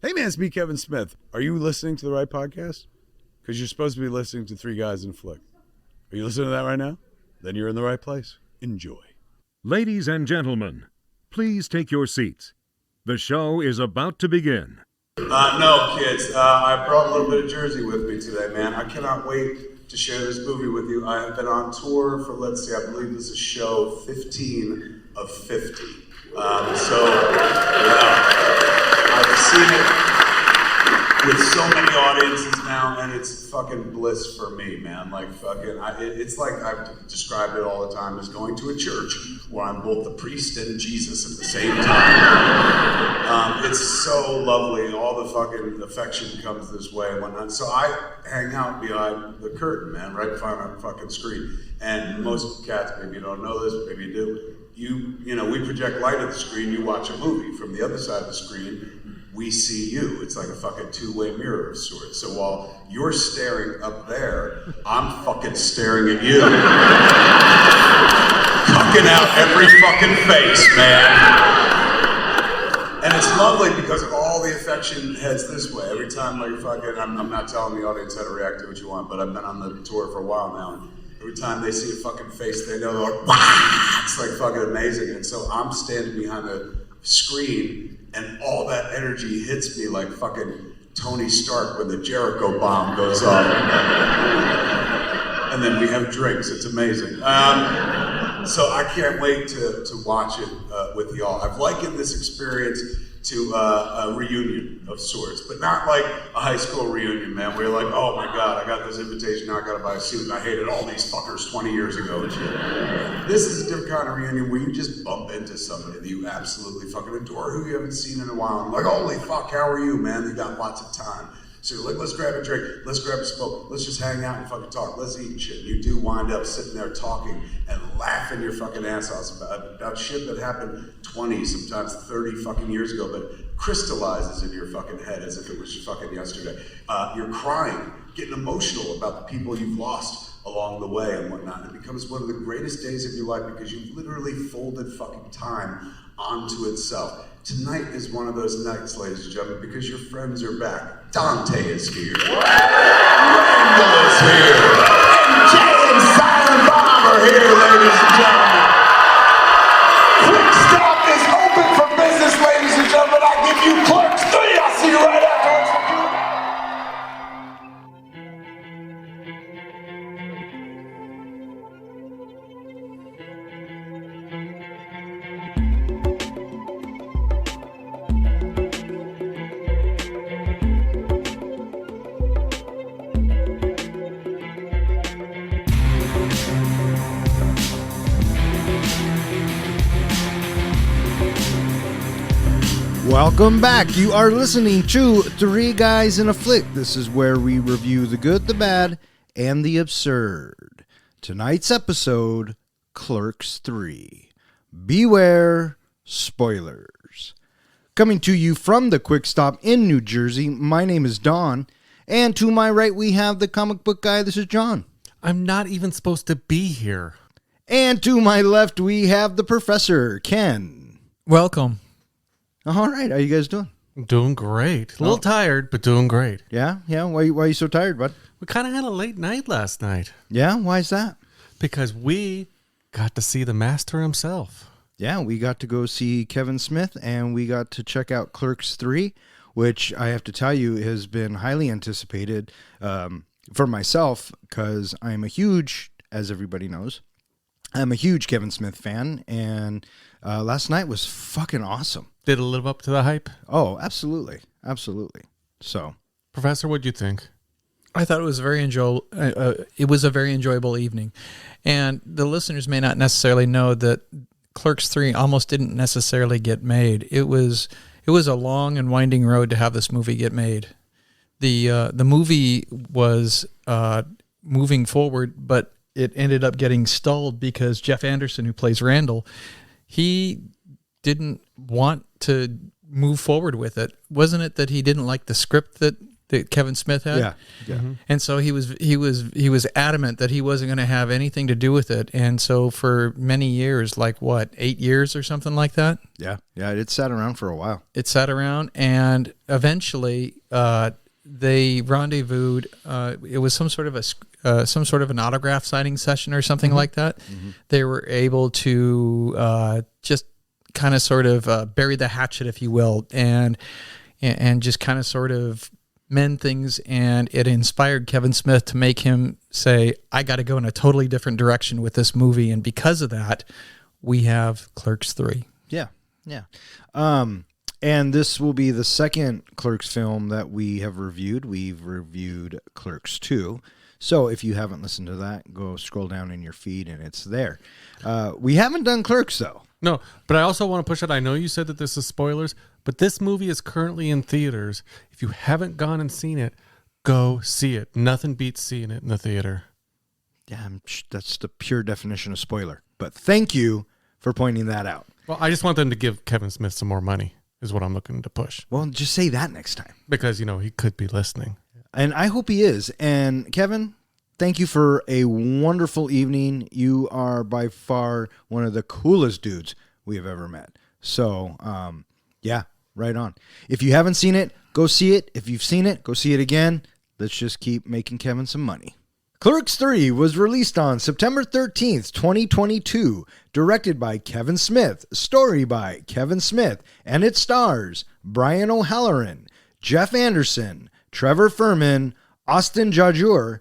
Hey man, it's me, Kevin Smith. Are you listening to the right podcast? Because you're supposed to be listening to Three Guys in a Flick. Are you listening to that right now? Then you're in the right place. Enjoy. Ladies and gentlemen, please take your seats. The show is about to begin. No, kids. I brought a little bit of Jersey with me today, man. I cannot wait to share this movie with you. I have been on tour for, I believe this is show 15 of 50. I've seen it with so many audiences now, and it's fucking bliss for me, man. It's like I've described it all the time as going to a church where I'm both the priest and Jesus at the same time. It's so lovely. All the fucking affection comes this way and whatnot. So I hang out behind the curtain, man, right behind our fucking screen. And most cats, maybe you don't know this, maybe you do. We project light at the screen, you watch a movie. From the other side of the screen, we see you. It's like a fucking two-way mirror of sorts. So while you're staring up there, I'm fucking staring at you. Cucking out every fucking face, man. And it's lovely because all the affection heads this way. Every time, I'm not telling the audience how to react to what you want, but I've been on the tour for a while now, and every time they see a fucking face, they know they're like, wow! It's like fucking amazing. And so I'm standing behind the screen, and all that energy hits me like fucking Tony Stark when the Jericho bomb goes off. And then we have drinks. It's amazing. So I can't wait to watch it with y'all. I've likened this experience to a reunion of sorts, but not like a high school reunion, man, where you're like, oh my God, I got this invitation, now I gotta buy a suit, and I hated all these fuckers 20 years ago and shit. This is a different kind of reunion where you just bump into somebody that you absolutely fucking adore, who you haven't seen in a while, and like, holy fuck, how are you, man? You got lots of time. So you're like, let's grab a drink, let's grab a smoke, let's just hang out and fucking talk, let's eat shit. You do wind up sitting there talking and laughing your fucking ass off about shit that happened 20, sometimes 30 fucking years ago, but crystallizes in your fucking head as if it was fucking yesterday. You're crying, getting emotional about the people you've lost along the way and whatnot. It becomes one of the greatest days of your life because you've literally folded fucking time onto itself. Tonight is one of those nights, ladies and gentlemen, because your friends are back. Dante is here. Randall is here. And Jay and Silent Bob are here, ladies and gentlemen. Quick Stop is open for business, ladies and gentlemen. I give you Clerks III. I'll see you right afterwards. Welcome back. You are listening to Three Guys in a Flick. This is where we review the good, the bad, and the absurd. Tonight's episode, Clerks III. Beware spoilers. Coming to you from the Quick Stop in New Jersey, my name is Don, and to my right we have the comic book guy. This is John. I'm not even supposed to be here. And to my left we have the Professor, Ken. Welcome. All right, how you guys doing? Doing great. A little tired, but doing great. Yeah. Why are you so tired, bud? We kind of had a late night last night. Yeah, why is that? Because we got to see the master himself. Yeah, we got to go see Kevin Smith, and we got to check out Clerks III, which I have to tell you has been highly anticipated for myself, because I'm a huge, as everybody knows, I'm a huge Kevin Smith fan, and last night was fucking awesome. Did it live up to the hype? Oh, absolutely. Absolutely. So, Professor, what'd you think? I thought it was very enjoyable. It was a very enjoyable evening, and the listeners may not necessarily know that Clerks III almost didn't necessarily get made. It was a long and winding road to have this movie get made. The movie was moving forward, but it ended up getting stalled because Jeff Anderson, who plays Randall, he didn't want to move forward with it. Wasn't it that he didn't like the script that that Kevin Smith had. Yeah. Mm-hmm. And so he was adamant that he wasn't going to have anything to do with it. And so for many years, like 8 years or something like that, Yeah. It sat around for a while. it sat around, and eventually they rendezvoused. It was some sort of an autograph signing session or something like that. They were able to just kind of sort of bury the hatchet, if you will, and just kind of sort of mend things, and it inspired Kevin Smith to make him say, I got to go in a totally different direction with this movie, and because of that, we have Clerks 3. Yeah. And this will be the second Clerks film that we have reviewed. We've reviewed Clerks 2. So if you haven't listened to that, go scroll down in your feed and it's there. We haven't done Clerks, though. No, but I also want to push it. I know you said that this is spoilers, but this movie is currently in theaters. If you haven't gone and seen it, go see it. Nothing beats seeing it in the theater. Yeah, that's the pure definition of spoiler. But thank you for pointing that out. Well, I just want them to give Kevin Smith some more money is what I'm looking to push. Well, just say that next time. Because, he could be listening. And I hope he is. And Kevin, thank you for a wonderful evening. You are by far one of the coolest dudes we have ever met. So, yeah, right on. If you haven't seen it, go see it. If you've seen it, go see it again. Let's just keep making Kevin some money. Clerks 3 was released on September 13th, 2022, directed by Kevin Smith, story by Kevin Smith, and it stars Brian O'Halloran, Jeff Anderson, Trevor Fehrman, Austin Zajur,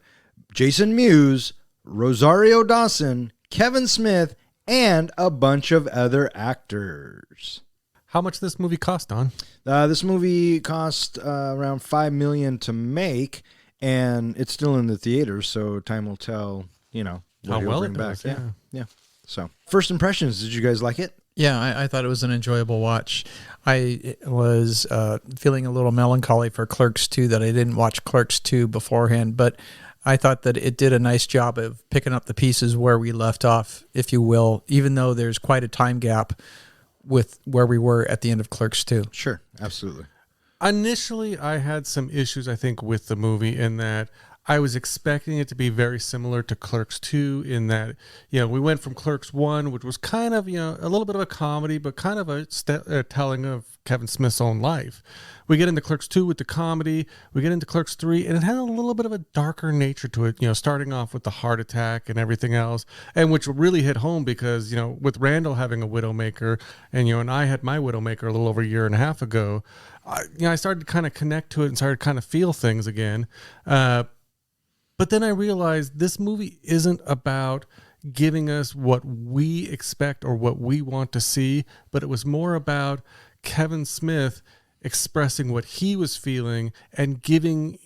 Jason Mewes, Rosario Dawson, Kevin Smith, and a bunch of other actors. How much this movie cost, Don? This movie cost around $5 million to make, and it's still in the theaters, so time will tell, what How he'll well bring it does, back. Yeah. So, first impressions, did you guys like it? Yeah, I thought it was an enjoyable watch. I was feeling a little melancholy for Clerks 2 that I didn't watch Clerks 2 beforehand, but I thought that it did a nice job of picking up the pieces where we left off, if you will, even though there's quite a time gap with where we were at the end of Clerks 2. Sure, absolutely. Initially, I had some issues, I think, with the movie in that I was expecting it to be very similar to Clerks 2 in that, we went from Clerks 1, which was kind of, a little bit of a comedy, but kind of a telling of Kevin Smith's own life. We get into Clerks 2 with the comedy. We get into Clerks 3, and it had a little bit of a darker nature to it, starting off with the heart attack and everything else, and which really hit home because, with Randall having a widowmaker, and I had my widowmaker a little over a year and a half ago, I started to kind of connect to it and started to kind of feel things again. But then I realized this movie isn't about giving us what we expect or what we want to see, but it was more about Kevin Smith expressing what he was feeling and giving,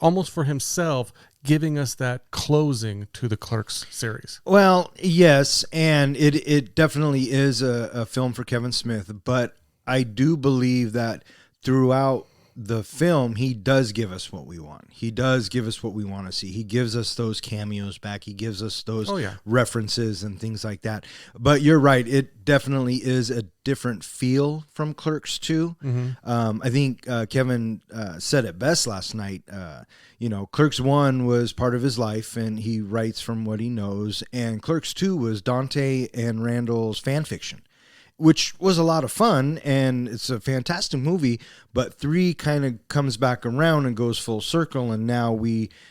almost for himself, giving us that closing to the Clerks series. Well, yes, and it definitely is a film for Kevin Smith, but I do believe that throughout the film, he does give us what we want. He does give us what we want to see. He gives us those cameos back. He gives us those references and things like that. But you're right. It definitely is a different feel from Clerks 2. Mm-hmm. I think Kevin said it best last night. Clerks 1 was part of his life, and he writes from what he knows. And Clerks 2 was Dante and Randall's fan fiction, which was a lot of fun, and it's a fantastic movie, but 3 kind of comes back around and goes full circle, and now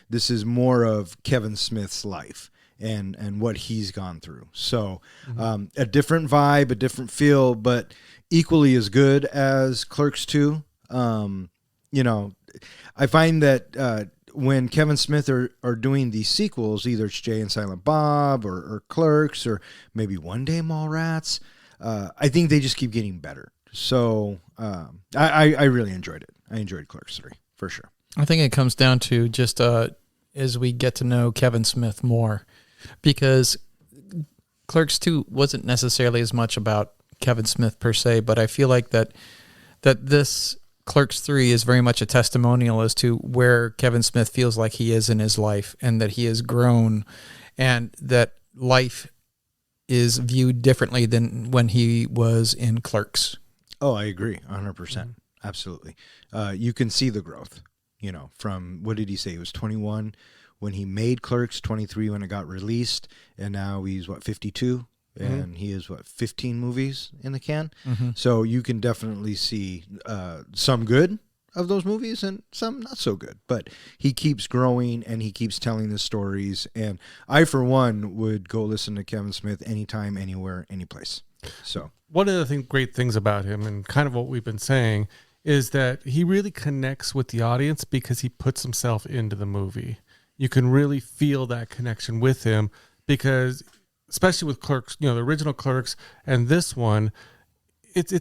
this is more of Kevin Smith's life and what he's gone through. So a different vibe, a different feel, but equally as good as Clerks 2. I find that when Kevin Smith are doing these sequels, either it's Jay and Silent Bob or Clerks or maybe One Day Mallrats, I think they just keep getting better. So I really enjoyed it. I enjoyed Clerks 3, for sure. I think it comes down to just as we get to know Kevin Smith more, because Clerks 2 wasn't necessarily as much about Kevin Smith per se, but I feel like that this Clerks 3 is very much a testimonial as to where Kevin Smith feels like he is in his life, and that he has grown, and that life is viewed differently than when he was in Clerks. Oh, I agree 100%. Absolutely. You can see the growth. from, what did he say? He was 21 when he made Clerks, 23 when it got released, and now he's, 52? And he has, 15 movies in the can? So you can definitely see some good of those movies and some not so good. But he keeps growing and he keeps telling the stories. And I, for one, would go listen to Kevin Smith anytime, anywhere, anyplace. So one of the great things about him, and kind of what we've been saying, is that he really connects with the audience because he puts himself into the movie. You can really feel that connection with him because, especially with Clerks, the original Clerks and this one, it's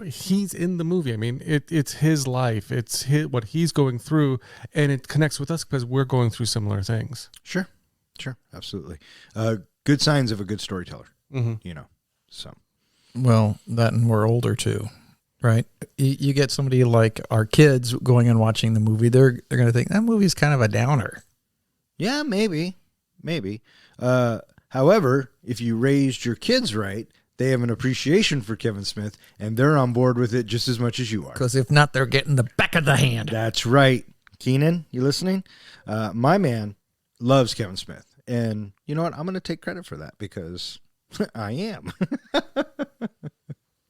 he's in the movie. I mean, it's his life. It's what he's going through, and it connects with us because we're going through similar things. Sure, absolutely. Good signs of a good storyteller, so. Well, that and we're older too, right? You get somebody like our kids going and watching the movie, they're going to think that movie's kind of a downer. Yeah, maybe. However, if you raised your kids right, they have an appreciation for Kevin Smith, and they're on board with it just as much as you are. Because if not, they're getting the back of the hand. That's right. Keenan, you listening? My man loves Kevin Smith. And you know what? I'm going to take credit for that because I am.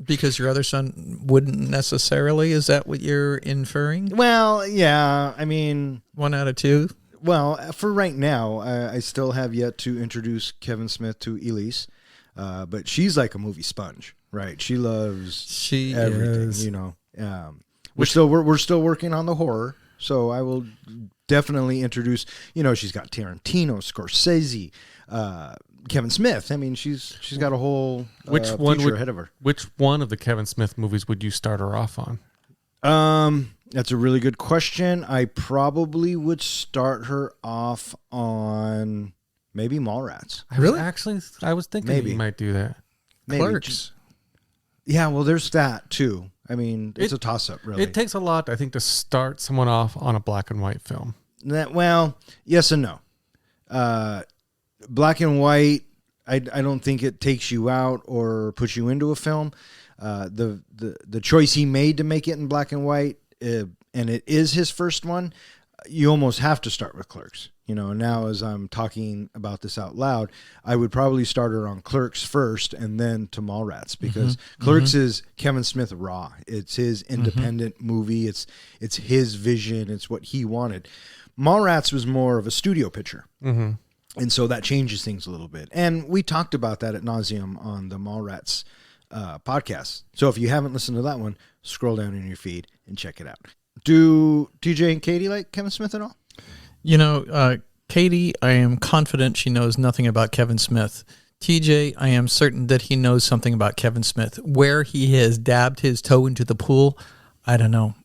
Because your other son wouldn't necessarily? Is that what you're inferring? Well, yeah. I mean... 1 out of 2? Well, for right now, I still have yet to introduce Kevin Smith to Elise. But she's like a movie sponge, right? She loves everything, is. We're still working on the horror, so I will definitely introduce. She's got Tarantino, Scorsese, Kevin Smith. I mean, she's got a whole future ahead of her. Which one of the Kevin Smith movies would you start her off on? That's a really good question. I probably would start her off on maybe Mallrats. Really? I was thinking you might do that. Maybe. Clerks. Yeah, well, there's that too. I mean, it's a toss-up, really. It takes a lot, I think, to start someone off on a black and white film. Well, yes and no. Black and white, I don't think it takes you out or puts you into a film. The choice he made to make it in black and white, and it is his first one, you almost have to start with Clerks. Now as I'm talking about this out loud, I would probably start her on Clerks first and then to Mallrats because Clerks is Kevin Smith raw. It's his independent movie. It's his vision. It's what he wanted. Mallrats was more of a studio picture. And so that changes things a little bit. And we talked about that ad nauseum on the Mallrats podcast. So if you haven't listened to that one, scroll down in your feed and check it out. Do TJ and Katie like Kevin Smith at all? Katie, I am confident she knows nothing about Kevin Smith. TJ, I am certain that he knows something about Kevin Smith. Where he has dabbed his toe into the pool, I don't know.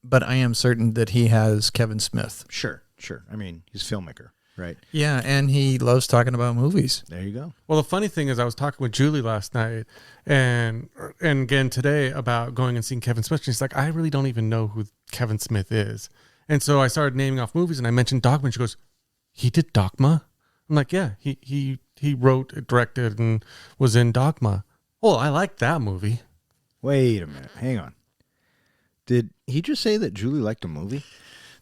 But I am certain that he has Kevin Smith. Sure. I mean, he's a filmmaker, right? Yeah, and he loves talking about movies. There you go. Well, the funny thing is I was talking with Julie last night and again today about going and seeing Kevin Smith. She's like, I really don't even know who Kevin Smith is. And so I started naming off movies, and I mentioned Dogma. And she goes, "He did Dogma?" I'm like, "Yeah, he wrote, directed, and was in Dogma." Well, I like that movie. Wait a minute, hang on. Did he just say that Julie liked a movie?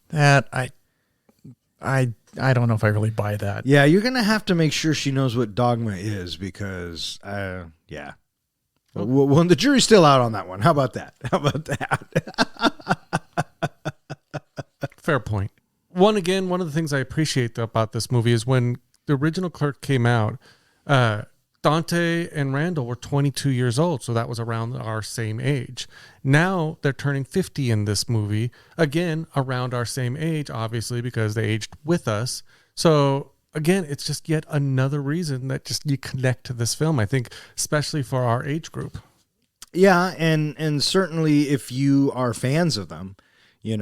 That I don't know if I really buy that. Yeah, you're gonna have to make sure she knows what Dogma is because, yeah. Well, the jury's still out on that one. How about that? Fair point. One of the things I appreciate about this movie is when the original Clerk came out, Dante and Randall were 22 years old, so that was around our same age. Now they're turning 50 in this movie, again, around our same age, obviously, because they aged with us. So, again, it's just yet another reason that just you connect to this film, I think, especially for our age group. Yeah, and certainly if you are fans of them, you're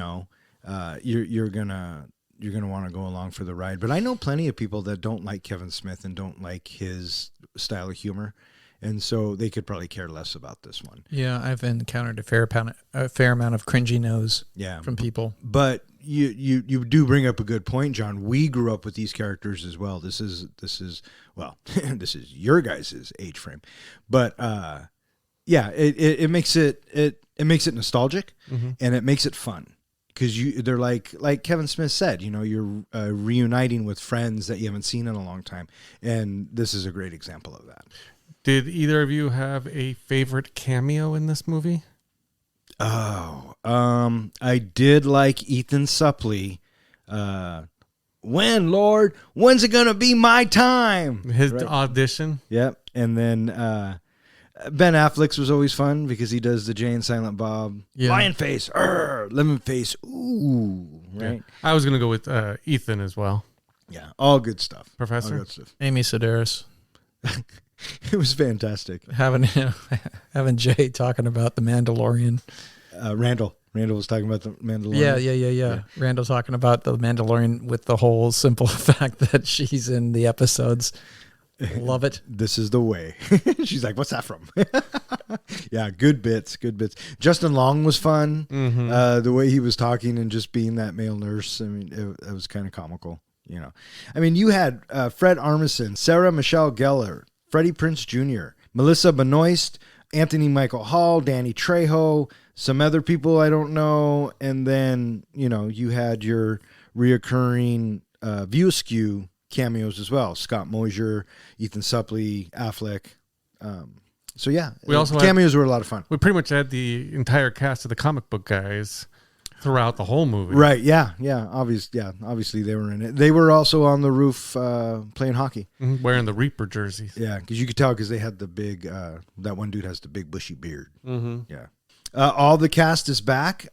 gonna want to go along for the ride. But I know plenty of people that don't like Kevin Smith and don't like his style of humor, and so they could probably care less about this one. Yeah, I've encountered a fair amount of cringy no's from people. But you do bring up a good point, John. We grew up with these characters as well. This is well, this is your guys' age frame, but it makes it nostalgic and it makes it fun. they're like Kevin Smith said, you're reuniting with friends that you haven't seen in a long time, and this is a great example of that. Did either of you have a favorite cameo in this movie? Oh, I did like Ethan Suplee. When's it gonna be my time? His audition. Yep. And then Ben Affleck's was always fun because he does the Jay and Silent Bob. Yeah. Lion face, lemon face, ooh, right? Yeah. I was going to go with Ethan as well. Yeah, all good stuff. Professor? All good stuff. Amy Sedaris. It was fantastic. Having Jay talking about the Mandalorian. Randall was talking about the Mandalorian. Yeah. Randall talking about the Mandalorian with the whole simple fact that she's in the episodes. Love it. This is the way. She's like, what's that from? Yeah, good bits. Justin Long was fun. Mm-hmm. The way he was talking and just being that male nurse. I mean, it was kind of comical. I mean, you had Fred Armisen, Sarah Michelle Gellar, Freddie Prinze Jr., Melissa Benoist, Anthony Michael Hall, Danny Trejo, some other people I don't know. And then, you had your reoccurring View Askew cameos as well. Scott Mosier, Ethan Suplee, Affleck. So yeah, we also cameos were a lot of fun. We pretty much had the entire cast of the comic book guys throughout the whole movie. Right. Yeah. Obviously they were in it. They were also on the roof playing hockey. Mm-hmm. Wearing the Reaper jerseys. Yeah. Cause you could tell cause they had the big, that one dude has the big bushy beard. Mm-hmm. Yeah. All the cast is back.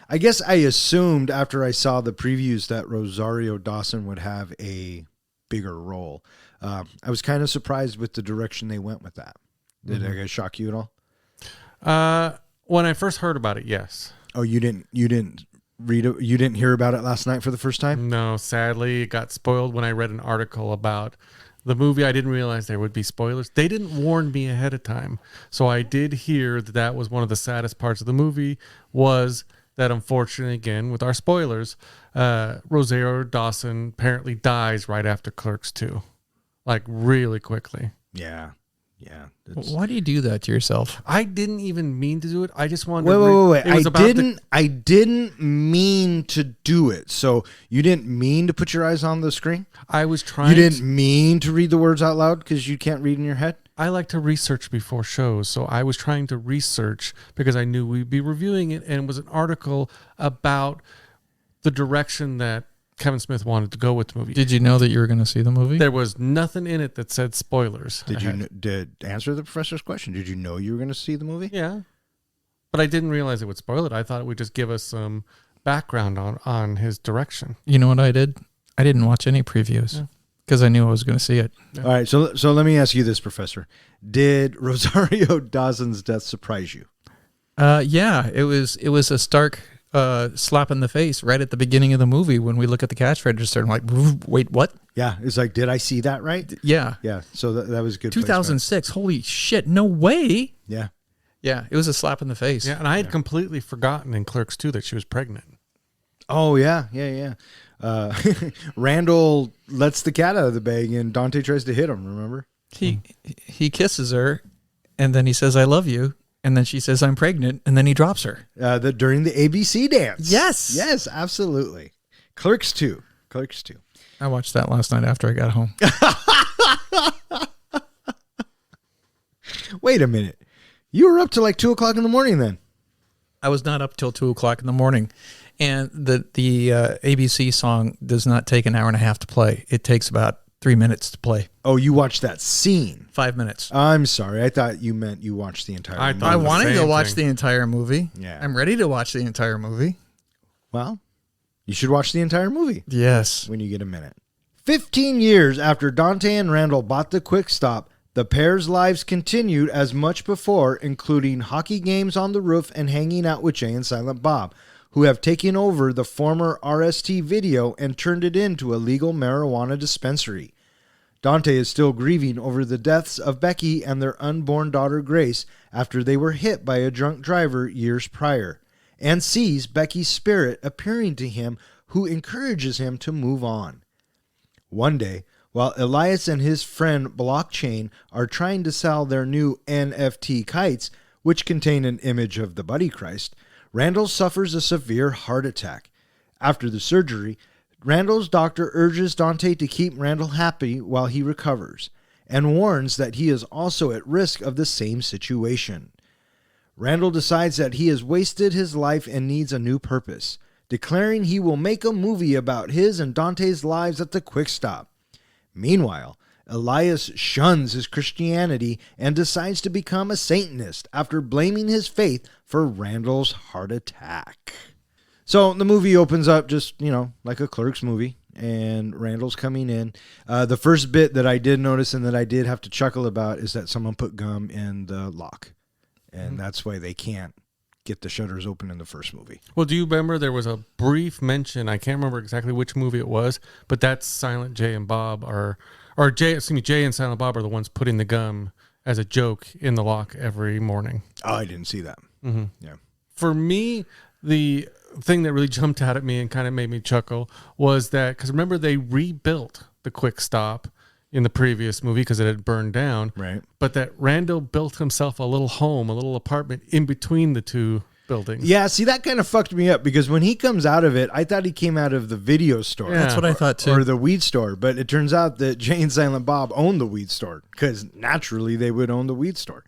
I guess I assumed after I saw the previews that Rosario Dawson would have a bigger role. I was kind of surprised with the direction they went with that. Did that shock you at all? When I first heard about it, yes. Oh, you didn't read it? You didn't hear about it last night for the first time? No, sadly, it got spoiled when I read an article about the movie. I didn't realize there would be spoilers. They didn't warn me ahead of time. So I did hear that was one of the saddest parts of the movie was that, unfortunately, again, with our spoilers, Rosario Dawson apparently dies right after Clerks II. Like, really quickly. Yeah. Why do you do that to yourself? I didn't even mean to do it. I just wanted Wait. It was I didn't mean to do it. So you didn't mean to put your eyes on the screen? I was trying. You didn't mean to read the words out loud because you can't read in your head? I like to research before shows, so I was trying to research because I knew we'd be reviewing it, and it was an article about the direction that Kevin Smith wanted to go with the movie. Did you know that you were going to see the movie? There was nothing in it that said spoilers. Did answer the professor's question? Did you know you were going to see the movie? Yeah, but I didn't realize it would spoil it. I thought it would just give us some background on his direction. You know what I did? I didn't watch any previews because I knew I was going to see it. Yeah. All right, so let me ask you this, Professor. Did Rosario Dawson's death surprise you? Yeah, it was a stark slap in the face right at the beginning of the movie when we look at the cash register and I'm like, wait, what? Yeah, it's like, did I see that right? Yeah. Yeah, so that was good. 2006, holy shit, no way. Yeah. Yeah, it was a slap in the face. Yeah, and I had completely forgotten in Clerks II that she was pregnant. Oh, yeah. Randall lets the cat out of the bag and Dante tries to hit him, remember? He kisses her and then he says, I love you. And then she says, I'm pregnant. And then he drops her. During the ABC dance. Yes. Yes, absolutely. Clerks 2. I watched that last night after I got home. Wait a minute. You were up to like 2 o'clock in the morning then. I was not up till 2 o'clock in the morning. And the ABC song does not take an hour and a half to play. It takes about 3 minutes to play. Oh, you watched that scene. 5 minutes. I'm sorry. I thought you meant you watched the entire movie. I wanted to watch the entire movie. Yeah. I'm ready to watch the entire movie. Well, you should watch the entire movie. Yes. When you get a minute. 15 years after Dante and Randall bought the Quick Stop, the pair's lives continued as much before, including hockey games on the roof and hanging out with Jay and Silent Bob, who have taken over the former RST Video and turned it into a legal marijuana dispensary. Dante is still grieving over the deaths of Becky and their unborn daughter Grace after they were hit by a drunk driver years prior, and sees Becky's spirit appearing to him, who encourages him to move on. One day, while Elias and his friend Blockchain are trying to sell their new NFT kites, which contain an image of the Buddy Christ, Randall suffers a severe heart attack. After the surgery, Randall's doctor urges Dante to keep Randall happy while he recovers, and warns that he is also at risk of the same situation. Randall decides that he has wasted his life and needs a new purpose, declaring he will make a movie about his and Dante's lives at the Quick Stop. Meanwhile, Elias shuns his Christianity and decides to become a Satanist after blaming his faith for Randall's heart attack. So the movie opens up just, like a Clerks movie, and Randall's coming in. The first bit that I did notice and that I did have to chuckle about is that someone put gum in the lock, and that's why they can't get the shutters open in the first movie. Well, do you remember there was a brief mention, I can't remember exactly which movie it was, but that's Silent Jay and Bob Jay and Silent Bob are the ones putting the gum as a joke in the lock every morning. Oh, I didn't see that. Mm-hmm. Yeah. For me, the thing that really jumped out at me and kind of made me chuckle was that, because remember they rebuilt the Quick Stop in the previous movie because it had burned down. Right. But that Randall built himself a little home, a little apartment in between the two buildings. Yeah, see, that kind of fucked me up because when he comes out of it, I thought he came out of the video store. Yeah. That's what I thought too. Or the weed store. But it turns out that Jay and Silent Bob own the weed store because naturally they would own the weed store.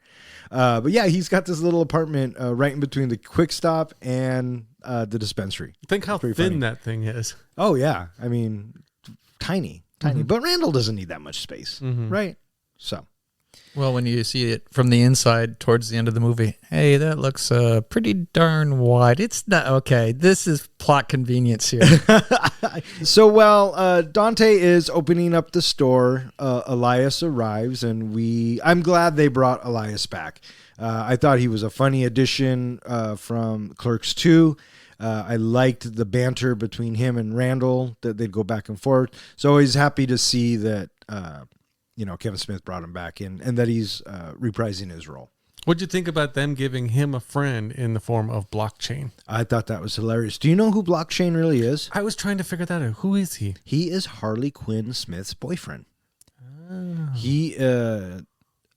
But yeah, he's got this little apartment right in between the Quick Stop and the dispensary. Think how thin funny. that thing is. Oh, yeah. I mean, tiny. But Randall doesn't need that much space, right? So. Well, when you see it from the inside towards the end of the movie, hey, that looks pretty darn wide. It's not okay. This is plot convenience here. So while Dante is opening up the store, Elias arrives, and I'm glad they brought Elias back. I thought he was a funny addition from Clerks II. I liked the banter between him and Randall, that they'd go back and forth. So always happy to see that, Kevin Smith brought him back in and that he's reprising his role. What'd you think about them giving him a friend in the form of Blockchain? I thought that was hilarious. Do you know who Blockchain really is? I was trying to figure that out. Who is he? He is Harley Quinn Smith's boyfriend. Oh.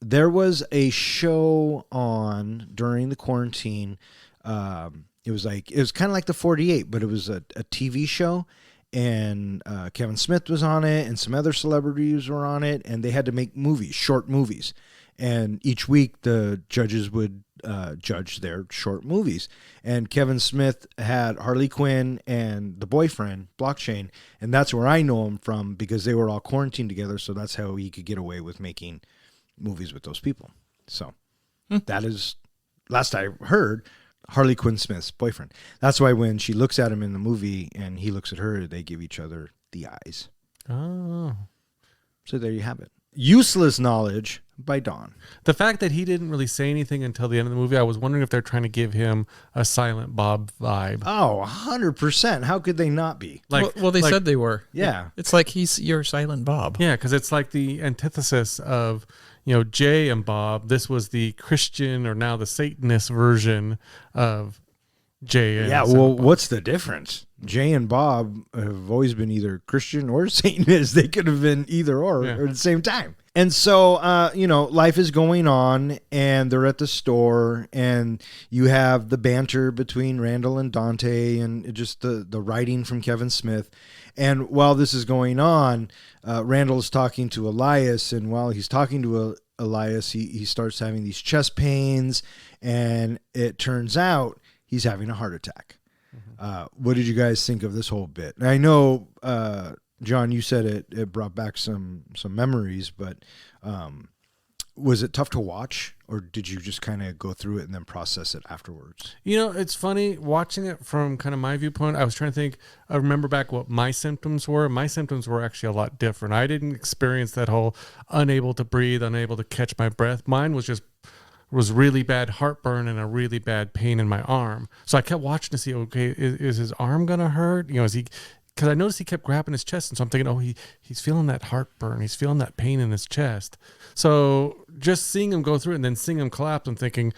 There was a show on during the quarantine. It was kind of like the 48, but it was a TV show, and Kevin Smith was on it, and some other celebrities were on it, and they had to make short movies, and each week the judges would judge their short movies, and Kevin Smith had Harley Quinn and the boyfriend Blockchain, and that's where I know him from because they were all quarantined together, so that's how he could get away with making movies with those people. So that is, last I heard, Harley Quinn Smith's boyfriend. That's why when she looks at him in the movie and he looks at her, they give each other the eyes. Oh. So there you have it. Useless knowledge by Dawn. The fact that he didn't really say anything until the end of the movie, I was wondering if they're trying to give him a Silent Bob vibe. Oh, 100%. How could they not be? Well, they said they were. Yeah. It's like he's your Silent Bob. Yeah, because it's like the antithesis of, Jay and Bob. This was the Christian or now the Satanist version of Jay and Yeah, Silent well, Bob. what's the difference? Jay and Bob have always been either Christian or Satanist. They could have been either or at the same time. And so, life is going on, and they're at the store, and you have the banter between Randall and Dante, and just the writing from Kevin Smith. And while this is going on, Randall is talking to Elias, and while he's talking to Elias, he starts having these chest pains, and it turns out he's having a heart attack. What did you guys think of this whole bit? I know, John, you said it brought back some memories, but was it tough to watch, or did you just kind of go through it and then process it afterwards? It's funny watching it from kind of my viewpoint. I was trying to think, I remember back what my symptoms were. My symptoms were actually a lot different. I didn't experience that whole unable to breathe, unable to catch my breath. Mine was really bad heartburn and a really bad pain in my arm. So I kept watching to see, okay, is his arm going to hurt? Is he, because I noticed he kept grabbing his chest, and so I'm thinking, he's feeling that heartburn. He's feeling that pain in his chest. So just seeing him go through it and then seeing him collapse, I'm thinking,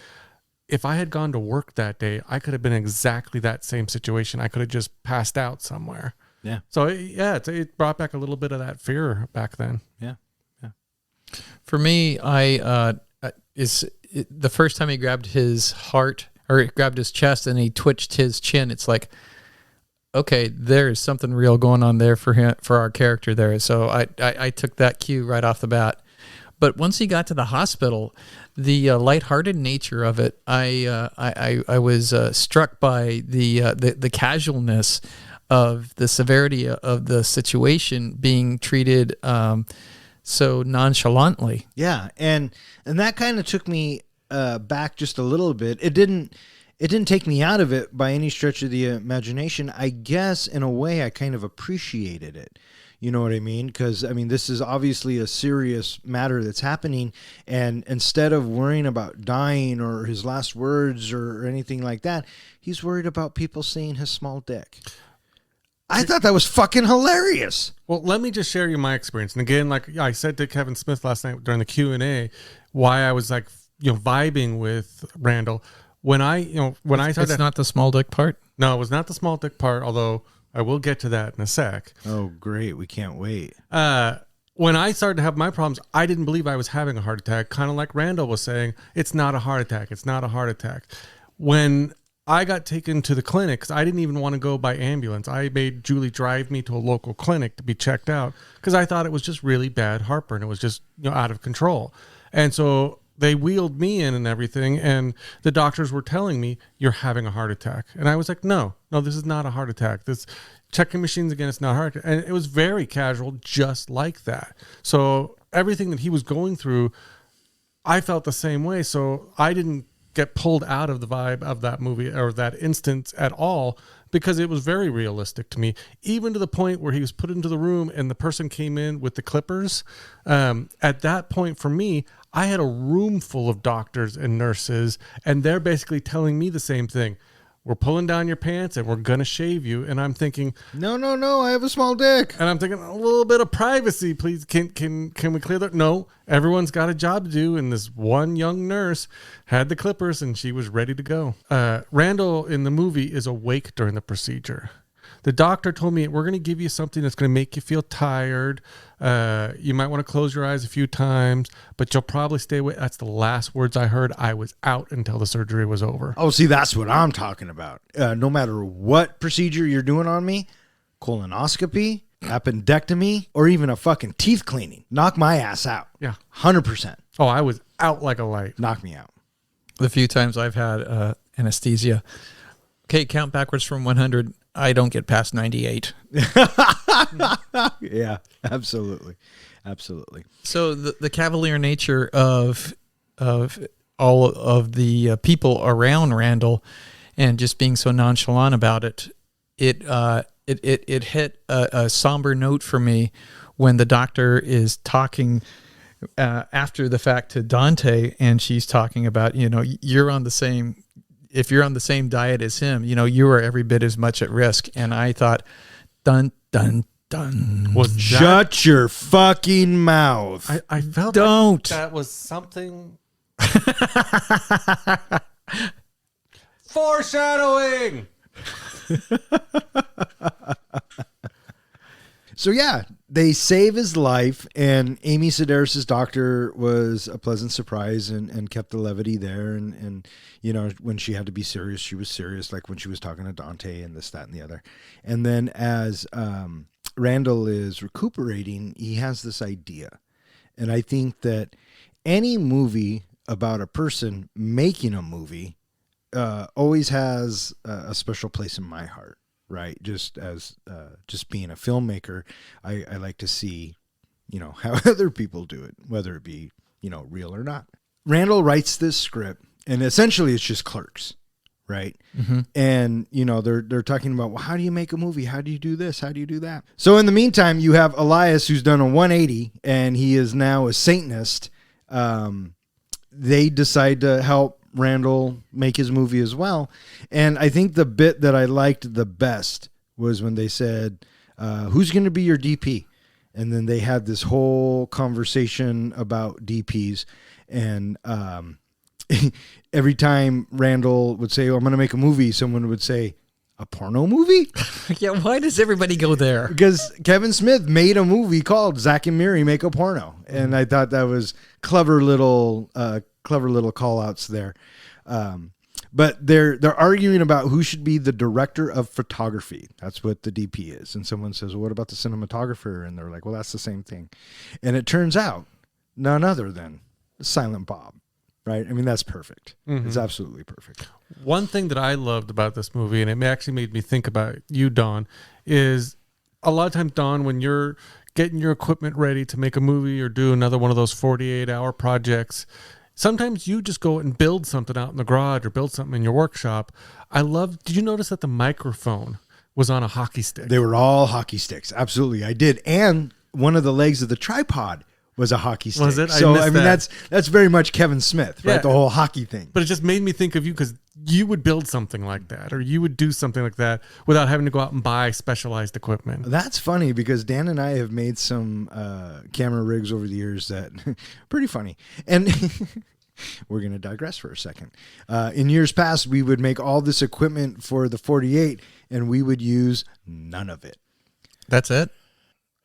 if I had gone to work that day, I could have been in exactly that same situation. I could have just passed out somewhere. Yeah. So it brought back a little bit of that fear back then. Yeah. For me, the first time he grabbed his heart or it grabbed his chest and he twitched his chin. It's like, okay, there is something real going on there for him, for our character there. So I took that cue right off the bat. But once he got to the hospital, the lighthearted nature of it, I was struck by the casualness of the severity of the situation being treated so nonchalantly. Yeah, and that kind of took me back just a little bit. It didn't take me out of it by any stretch of the imagination. I guess in a way I kind of appreciated it. You know what I mean? Because, I mean, this is obviously a serious matter that's happening. And instead of worrying about dying or his last words or anything like that, he's worried about people seeing his small dick. I thought that was fucking hilarious. Well, let me just share you my experience. And again, like I said to Kevin Smith last night during the Q&A, why I was like, vibing with Randall. It's not the small dick part? No, it was not the small dick part, although I will get to that in a sec. Oh, great. We can't wait. When I started to have my problems, I didn't believe I was having a heart attack, kind of like Randall was saying, it's not a heart attack. It's not a heart attack. When I got taken to the clinic, because I didn't even want to go by ambulance, I made Julie drive me to a local clinic to be checked out because I thought it was just really bad heartburn. It was just out of control. And so they wheeled me in and everything, and the doctors were telling me, you're having a heart attack. And I was like, no, this is not a heart attack. This checking machines again, it's not a heart attack. And it was very casual, just like that. So everything that he was going through, I felt the same way. So I didn't get pulled out of the vibe of that movie or that instance at all, because it was very realistic to me, even to the point where he was put into the room and the person came in with the clippers. At that point for me, I had a room full of doctors and nurses, and they're basically telling me the same thing. We're pulling down your pants and we're going to shave you. And I'm thinking, no, I have a small dick. And I'm thinking, a little bit of privacy, please. Can we clear that? No, everyone's got a job to do. And this one young nurse had the clippers and she was ready to go. Randall in the movie is awake during the procedure. The doctor told me, we're going to give you something that's going to make you feel tired. You might want to close your eyes a few times, but you'll probably stay awake. That's the last words I heard. I was out until the surgery was over. Oh, see, that's what I'm talking about. No matter what procedure you're doing on me, colonoscopy, appendectomy, or even a fucking teeth cleaning, knock my ass out. Yeah. 100%. Oh, I was out like a light. Knock me out. The few times I've had anesthesia. Okay, count backwards from 100. I don't get past 98. Yeah, absolutely. So the cavalier nature of all of the people around Randall, and just being so nonchalant about it, it hit a somber note for me when the doctor is talking after the fact to Dante, and she's talking about, you're on the same. If you're on the same diet as him, you are every bit as much at risk. And I thought, dun, dun, dun. Shut your fucking mouth. I felt Don't. Like that was something. Foreshadowing. So yeah, they save his life, and Amy Sedaris' doctor was a pleasant surprise and kept the levity there. And when she had to be serious, she was serious, like when she was talking to Dante and this, that, and the other. And then as Randall is recuperating, he has this idea. And I think that any movie about a person making a movie always has a special place in my heart. Right. Just as just being a filmmaker, I like to see, how other people do it, whether it be, real or not. Randall writes this script, and essentially it's just Clerks. Right. Mm-hmm. And, they're talking about, well, how do you make a movie? How do you do this? How do you do that? So in the meantime, you have Elias, who's done a 180, and he is now a Satanist. They decide to help Randall make his movie as well. And I think the bit that I liked the best was when they said, who's going to be your DP? And then they had this whole conversation about DPs. And every time Randall would say, I'm going to make a movie, someone would say, a porno movie? Yeah, why does everybody go there? Because Kevin Smith made a movie called Zack and Miri Make a Porno. And I thought that was clever little call outs there. But they're arguing about who should be the director of photography. That's what the DP is. And someone says, well, what about the cinematographer? And they're like, well, that's the same thing. And it turns out none other than Silent Bob, right? I mean, that's perfect. It's absolutely perfect. One thing that I loved about this movie, and it actually made me think about you, Don, is a lot of times, Don, when you're getting your equipment ready to make a movie or do another one of those 48-hour projects, sometimes you just go and build something out in the garage or build something in your workshop. Did you notice that the microphone was on a hockey stick? They were all hockey sticks. Absolutely. I did. And one of the legs of the tripod was a hockey stick. Was it? So, I mean, that. that's very much Kevin Smith, right? Yeah. The whole hockey thing. But it just made me think of you because you would build something like that, or you would do something like that without having to go out and buy specialized equipment. That's funny because Dan and I have made some camera rigs over the years that pretty funny. And we're going to digress for a second. In years past, we would make all this equipment for the 48 and we would use none of it. That's it?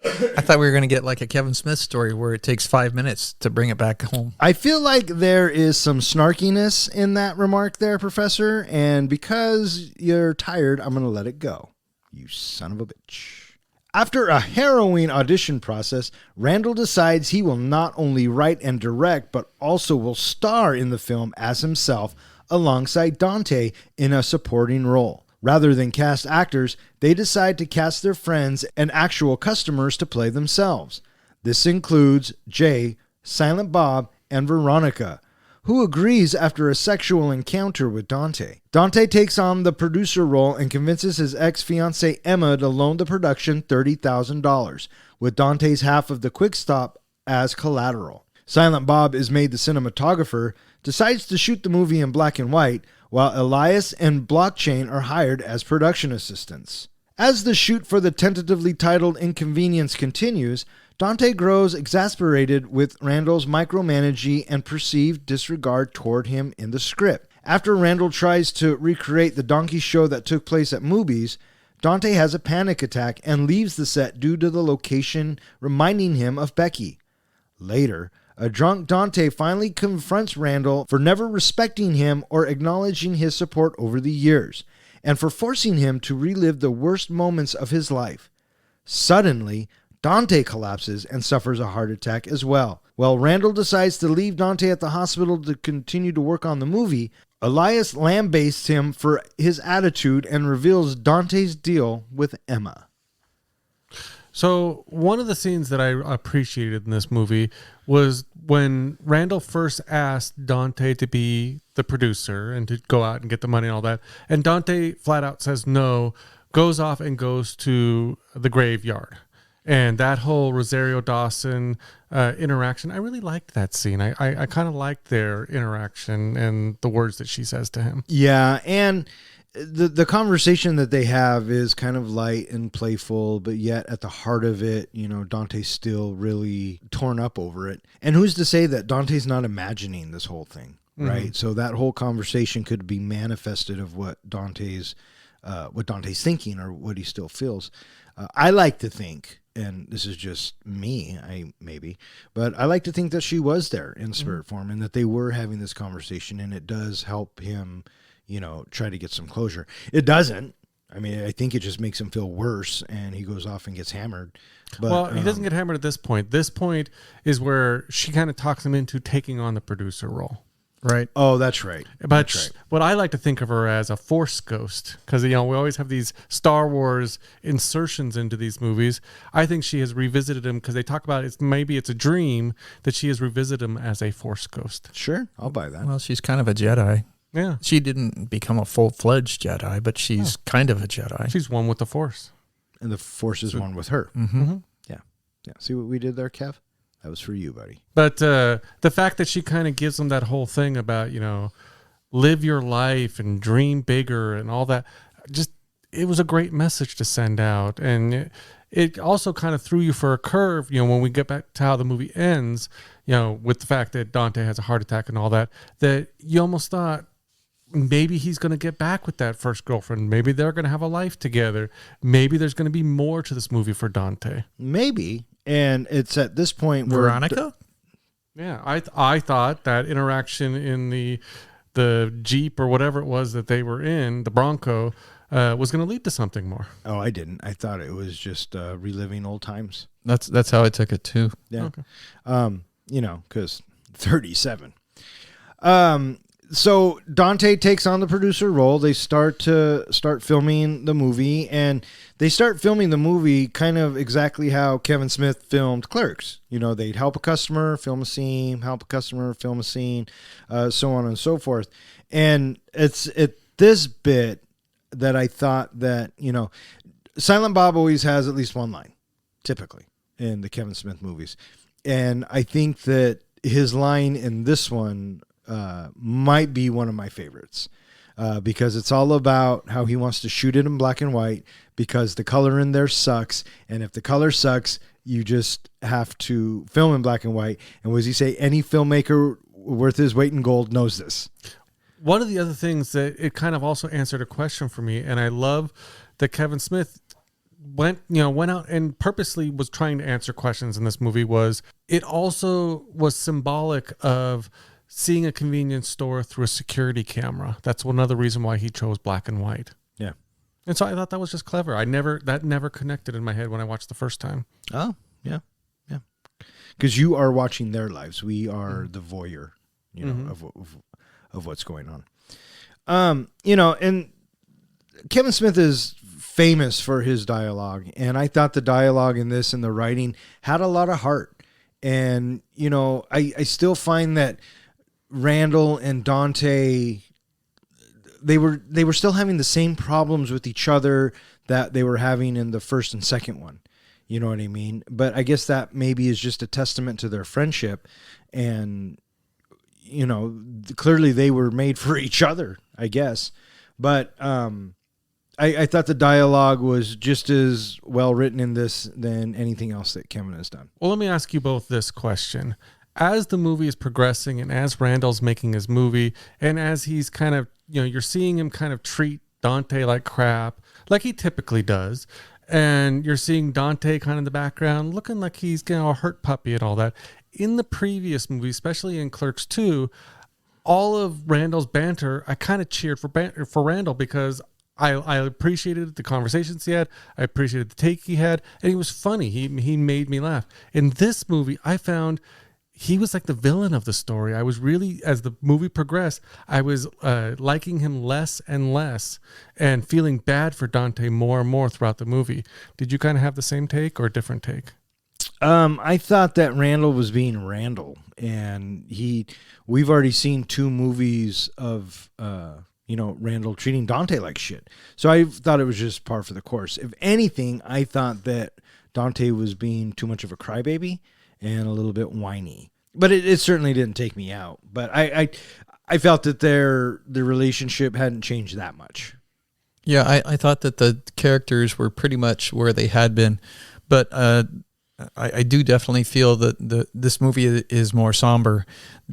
I thought we were going to get like a Kevin Smith story where it takes 5 minutes to bring it back home. I feel like there is some snarkiness in that remark there, Professor. And because you're tired, I'm going to let it go. You son of a bitch. After a harrowing audition process, Randall decides he will not only write and direct, but also will star in the film as himself alongside Dante in a supporting role. Rather than cast actors, they decide to cast their friends and actual customers to play themselves. This includes Jay, Silent Bob, and Veronica, who agrees after a sexual encounter with Dante. Dante takes on the producer role and convinces his ex-fiancée Emma to loan the production $30,000, with Dante's half of the quick stop as collateral. Silent Bob is made the cinematographer, decides to shoot the movie in black and white, while Elias and Blockchain are hired as production assistants. As the shoot for the tentatively titled Inconvenience continues, Dante grows exasperated with Randall's micromanaging and perceived disregard toward him in the script. After Randall tries to recreate the donkey show that took place at Movies, Dante has a panic attack and leaves the set due to the location reminding him of Becky. Later, a drunk Dante finally confronts Randall for never respecting him or acknowledging his support over the years, and for forcing him to relive the worst moments of his life. Suddenly, Dante collapses and suffers a heart attack as well. While Randall decides to leave Dante at the hospital to continue to work on the movie, Elias lambastes him for his attitude and reveals Dante's deal with Emma. So one of the scenes that I appreciated in this movie was when Randall first asked Dante to be the producer and to go out and get the money and all that. And Dante flat out says no, goes off and goes to the graveyard. And that whole Rosario Dawson interaction, I really liked that scene. I kind of liked their interaction and the words that she says to him. Yeah, and the conversation that they have is kind of light and playful, but yet at the heart of it, you know, Dante's still really torn up over it. And who's to say that Dante's not imagining this whole thing, right? Mm-hmm. So that whole conversation could be manifested of what Dante's thinking or what he still feels. I like to think, and this is just me, but I like to think that she was there in spirit form and that they were having this conversation, and it does help him, you know, try to get some closure. It doesn't. I mean, I think it just makes him feel worse, and he goes off and gets hammered. But, well, he doesn't get hammered at this point. This point is where she kind of talks him into taking on the producer role. Right. Oh, that's right. But that's right. What I like to think of her as a force ghost, because, you know, we always have these Star Wars insertions into these movies. I think she has revisited him because they talk about maybe it's a dream that she has revisited him as a force ghost. Sure. I'll buy that. Well, she's kind of a Jedi. Yeah. She didn't become a full-fledged Jedi, but she's kind of a Jedi. She's one with the Force. And the Force is one with her. Mm-hmm. Mm-hmm. Yeah. Yeah. See what we did there, Kev? That was for you, buddy. But the fact that she kind of gives them that whole thing about, you know, live your life and dream bigger and all that, just, it was a great message to send out. And it also kind of threw you for a curve, you know, when we get back to how the movie ends, you know, with the fact that Dante has a heart attack and all that, that you almost thought maybe he's going to get back with that first girlfriend. Maybe they're going to have a life together. Maybe there's going to be more to this movie for Dante. Maybe. And it's at this point where Veronica? Yeah, I thought that interaction in the the Jeep or whatever it was that they were in, the Bronco, was going to lead to something more. Oh, I didn't. I thought it was just reliving old times. That's how I took it too. Yeah. Okay. Because 37. So Dante takes on the producer role. They start filming the movie, and they start filming the movie kind of exactly how Kevin Smith filmed Clerks. They'd help a customer, film a scene, help a customer, film a scene, so on and so forth. And it's at this bit that I thought that, Silent Bob always has at least one line, typically, in the Kevin Smith movies. And I think that his line in this one might be one of my favorites because it's all about how he wants to shoot it in black and white because the color in there sucks. And if the color sucks, you just have to film in black and white. And what does he say? Any filmmaker worth his weight in gold knows this. One of the other things that it kind of also answered a question for me, and I love that Kevin Smith went out and purposely was trying to answer questions in this movie, was it also was symbolic of seeing a convenience store through a security camera. That's another reason why he chose black and white. Yeah. And so I thought that was just clever. That never connected in my head when I watched the first time. Oh, yeah. Yeah. Because you are watching their lives. We are the voyeur, of what's going on. And Kevin Smith is famous for his dialogue, and I thought the dialogue in this and the writing had a lot of heart. And I still find that Randall and Dante, they were still having the same problems with each other that they were having in the first and second one. You know what I mean? But I guess that maybe is just a testament to their friendship, and clearly they were made for each other, I guess. But I thought the dialogue was just as well written in this than anything else that Kevin has done. Well, let me ask you both this question. As the movie is progressing and as Randall's making his movie and as he's kind of, you're seeing him kind of treat Dante like crap, like he typically does. And you're seeing Dante kind of in the background looking like he's a hurt puppy and all that. In the previous movie, especially in Clerks 2, all of Randall's banter, I kind of cheered for Randall because I appreciated the conversations he had. I appreciated the take he had. And he was funny. He made me laugh. In this movie, I found he was like the villain of the story. I was really, as the movie progressed, I was liking him less and less and feeling bad for Dante more and more throughout the movie. Did you kind of have the same take or a different take? I thought that Randall was being Randall, and we've already seen 2 movies of, Randall treating Dante like shit. So I thought it was just par for the course. If anything, I thought that Dante was being too much of a crybaby and a little bit whiny, but it certainly didn't take me out. But I felt that their relationship hadn't changed that much. Yeah, I thought that the characters were pretty much where they had been, but I do definitely feel that this movie is more somber.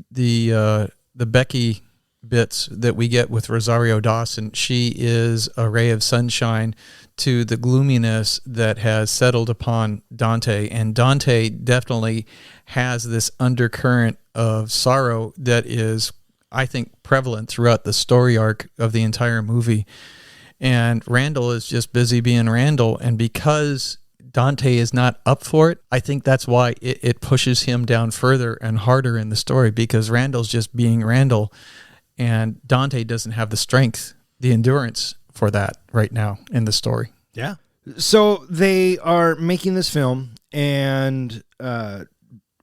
The Becky bits that we get with Rosario Dawson, she is a ray of sunshine to the gloominess that has settled upon Dante. And Dante definitely has this undercurrent of sorrow that is, I think, prevalent throughout the story arc of the entire movie. And Randall is just busy being Randall. And because Dante is not up for it, I think that's why it pushes him down further and harder in the story, because Randall's just being Randall. And Dante doesn't have the strength, the endurance for that right now in the story. Yeah. So they are making this film, and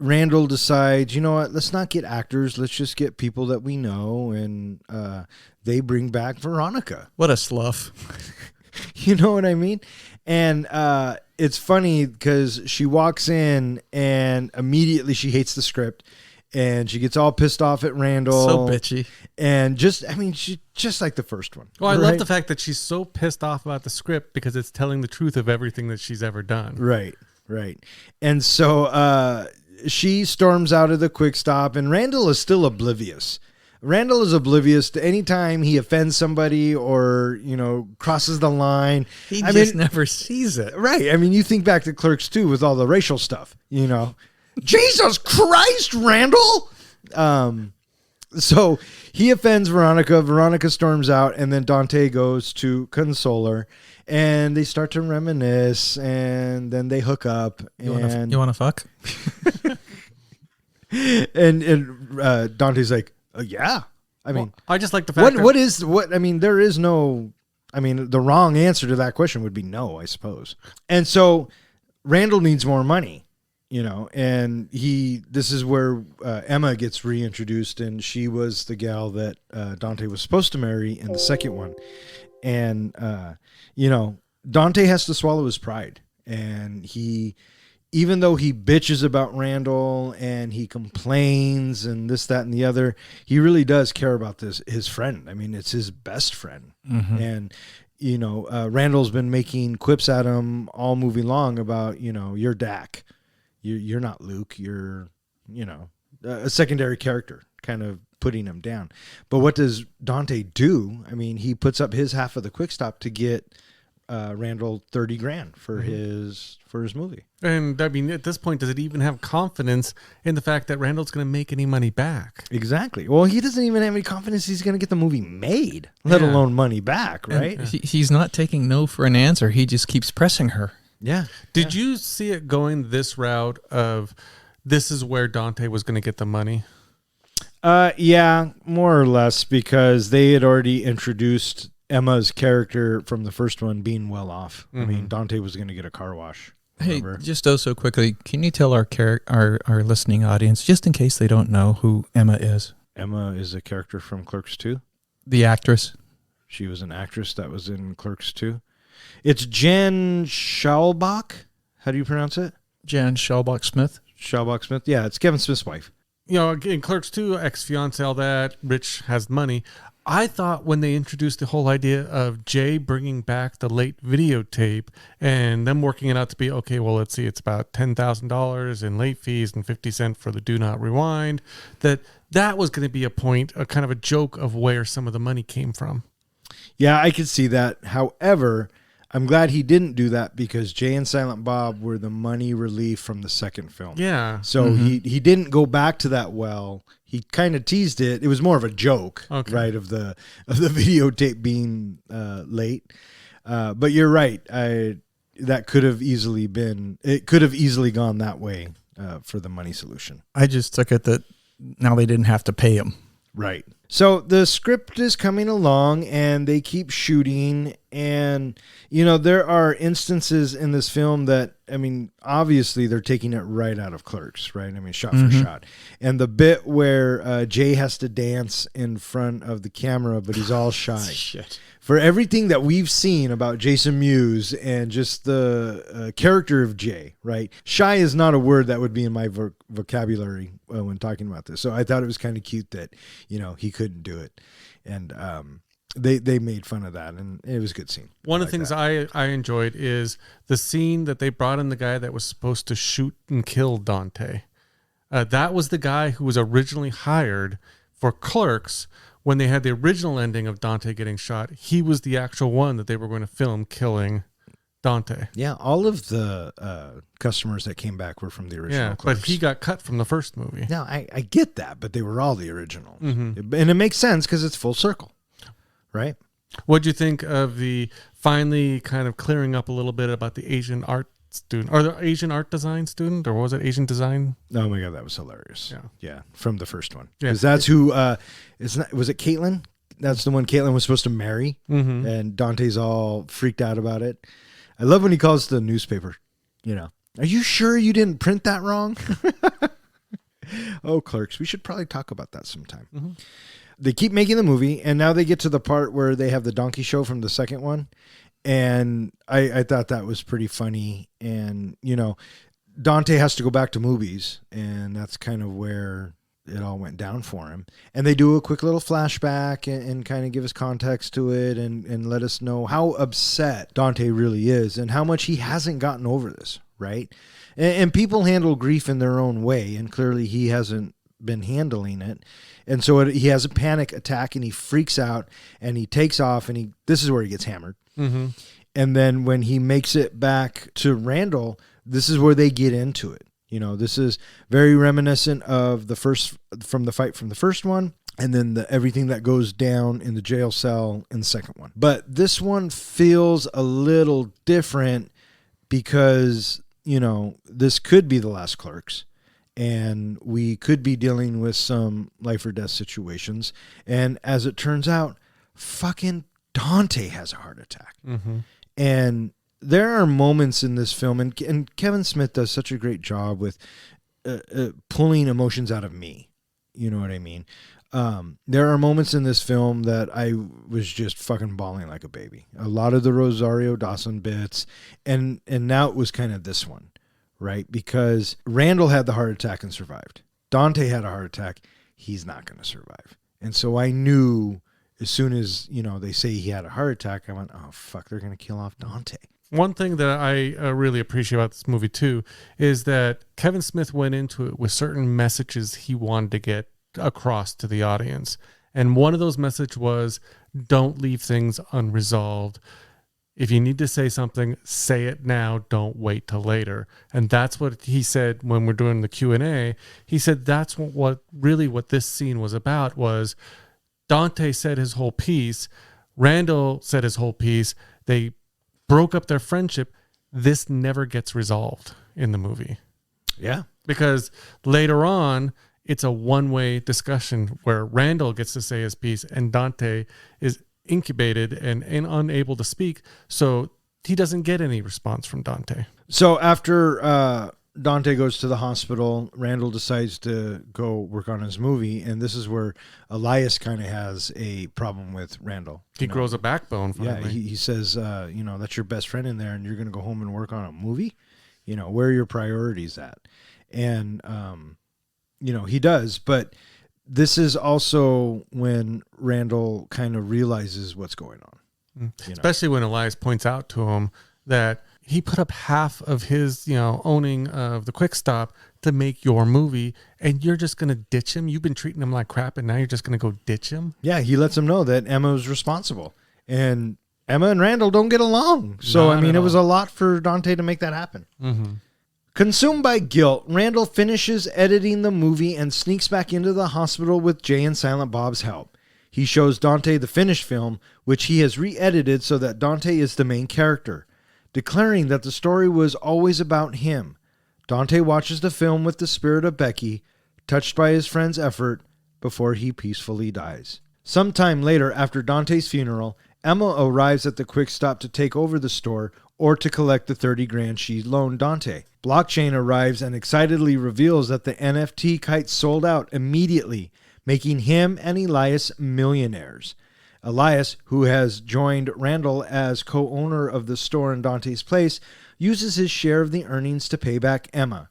Randall decides, you know what, let's not get actors. Let's just get people that we know. And they bring back Veronica. What a slough. You know what I mean? And it's funny because she walks in and immediately she hates the script. And she gets all pissed off at Randall. So bitchy. And she's just like the first one. Well, I love the fact that she's so pissed off about the script because it's telling the truth of everything that she's ever done. Right. And so she storms out of the Quick Stop, and Randall is still oblivious. Randall is oblivious to any time he offends somebody or, crosses the line. He just never sees it. Right. I mean, you think back to Clerks 2 with all the racial stuff, Jesus Christ, Randall. So he offends Veronica. Veronica storms out, and then Dante goes to console her, and they start to reminisce, and then they hook up. You want to fuck? and Dante's like, yeah. I mean, I just like the fact there is no. I mean, the wrong answer to that question would be no, I suppose. And so Randall needs more money. And this is where Emma gets reintroduced, and she was the gal that Dante was supposed to marry in the second one. And, Dante has to swallow his pride. And even though he bitches about Randall and he complains and this, that, and the other, he really does care about his friend. I mean, it's his best friend. Mm-hmm. And, Randall's been making quips at him all movie long about, you're Dak. You're not Luke. You're, a secondary character, kind of putting him down. But what does Dante do? I mean, he puts up his half of the quick stop to get Randall $30,000 for his movie. And I mean, at this point, does it even have confidence in the fact that Randall's going to make any money back? Exactly. Well, he doesn't even have any confidence he's going to get the movie made, let alone money back, right? He's not taking no for an answer. He just keeps pressing her. Yeah. Did you see it going this route of this is where Dante was going to get the money? Yeah, more or less, because they had already introduced Emma's character from the first one being well off. Mm-hmm. I mean, Dante was going to get a car wash. Hey, just so quickly, can you tell our listening audience, just in case they don't know who Emma is? Emma is a character from Clerks II. The actress. She was an actress that was in Clerks II. It's Jen Schaumbach. How do you pronounce it? Jen Schaumbach Smith. Schaumbach Smith. Yeah, it's Kevin Smith's wife. In Clerks 2, ex-fiance, all that, Rich has money. I thought when they introduced the whole idea of Jay bringing back the late videotape and them working it out to be, okay, well, let's see, it's about $10,000 in late fees and 50 cents for the do not rewind, that was going to be a point, a kind of a joke of where some of the money came from. Yeah, I could see that. However, I'm glad he didn't do that because Jay and Silent Bob were the money relief from the second film. Yeah. So he didn't go back to that well. He kind of teased it. It was more of a joke, right, of the videotape being late. But you're right. That could have easily been. It could have easily gone that way for the money solution. I just took it that now they didn't have to pay him. Right. So the script is coming along and they keep shooting, and there are instances in this film that, I mean, obviously they're taking it right out of Clerks, right? I mean, shot for shot. And the bit where Jay has to dance in front of the camera, but he's all shy. Shit. For everything that we've seen about Jason Mewes and just the character of Jay, right? Shy is not a word that would be in my vocabulary when talking about this. So I thought it was kind of cute that, he couldn't do it. And they made fun of that, and it was a good scene. One of the things I enjoyed is the scene that they brought in the guy that was supposed to shoot and kill Dante. That was the guy who was originally hired for Clerks. When they had the original ending of Dante getting shot, he was the actual one that they were going to film killing Dante. Yeah, all of the customers that came back were from the original Clerks. But he got cut from the first movie. No, I get that, but they were all the original. Mm-hmm. And it makes sense because it's full circle, right? What'd you think of the finally kind of clearing up a little bit about the Asian art student, or the Asian art design student, or was it Asian design? Oh my God, that was hilarious. Yeah, from the first one. Yeah. Because that's who, was it Caitlin? That's the one Caitlin was supposed to marry, and Dante's all freaked out about it. I love when he calls the newspaper, are you sure you didn't print that wrong? Oh, Clerks, we should probably talk about that sometime. Mm-hmm. They keep making the movie, and now they get to the part where they have the donkey show from the second one. And I thought that was pretty funny. And, Dante has to go back to movies, and that's kind of where it all went down for him. And they do a quick little flashback and kind of give us context to it and let us know how upset Dante really is and how much he hasn't gotten over this, right? And people handle grief in their own way, and clearly he hasn't been handling it. And so he has a panic attack, and he freaks out, and he takes off, and this is where he gets hammered. Mm-hmm. And then when he makes it back to Randall, this is where they get into it. This is very reminiscent of the fight from the first one. and then everything that goes down in the jail cell in the second one. But this one feels a little different because, you know, this could be the last Clerks, and we could be dealing with some life or death situations. And as it turns out, fucking Dante has a heart attack. Mm-hmm. And there are moments in this film, and Kevin Smith does such a great job with pulling emotions out of me. You know what I mean? There are moments in this film that I was just fucking bawling like a baby. A lot of the Rosario Dawson bits, and now it was kind of this one, right? Because Randall had the heart attack and survived. Dante had a heart attack. He's not going to survive. And so I knew as soon as, you know, they say he had a heart attack, I went, oh, fuck, they're going to kill off Dante. One thing that I really appreciate about this movie, too, is that Kevin Smith went into it with certain messages he wanted to get across to the audience. And one of those messages was, don't leave things unresolved. If you need to say something, say it now. Don't wait till later. And that's what he said when we're doing the Q&A. He said that's what this scene was about, was Dante said his whole piece. Randall said his whole piece. They broke up their friendship. This never gets resolved in the movie. Yeah. Because later on, it's a one-way discussion where Randall gets to say his piece and Dante is incubated and unable to speak. So he doesn't get any response from Dante. So after Dante goes to the hospital, Randall decides to go work on his movie. And this is where Elias kind of has a problem with Randall. He grows a backbone finally. Yeah, he says, you know, that's your best friend in there and you're going to go home and work on a movie? You know, where are your priorities at? And, you know, he does, but this is also when Randall kind of realizes what's going on. Especially when Elias points out to him that he put up half of his, you know, owning of the Quick Stop to make your movie, and you're just going to ditch him? You've been treating him like crap, and now you're just going to go ditch him? Yeah, he lets him know that Emma was responsible. And Emma and Randall don't get along. So, I mean, it was a lot for Dante to make that happen. Mm-hmm. Consumed by guilt, Randall finishes editing the movie and sneaks back into the hospital with Jay and Silent Bob's help. He shows Dante the finished film, which he has re-edited so that Dante is the main character, declaring that the story was always about him. Dante watches the film with the spirit of Becky, touched by his friend's effort, before he peacefully dies. Sometime later, after Dante's funeral, Emma arrives at the Quick Stop to take over the store or to collect the $30,000 she loaned Dante. Blockchain arrives and excitedly reveals that the NFT kites sold out immediately, making him and Elias millionaires. Elias, who has joined Randall as co-owner of the store in Dante's place, uses his share of the earnings to pay back Emma.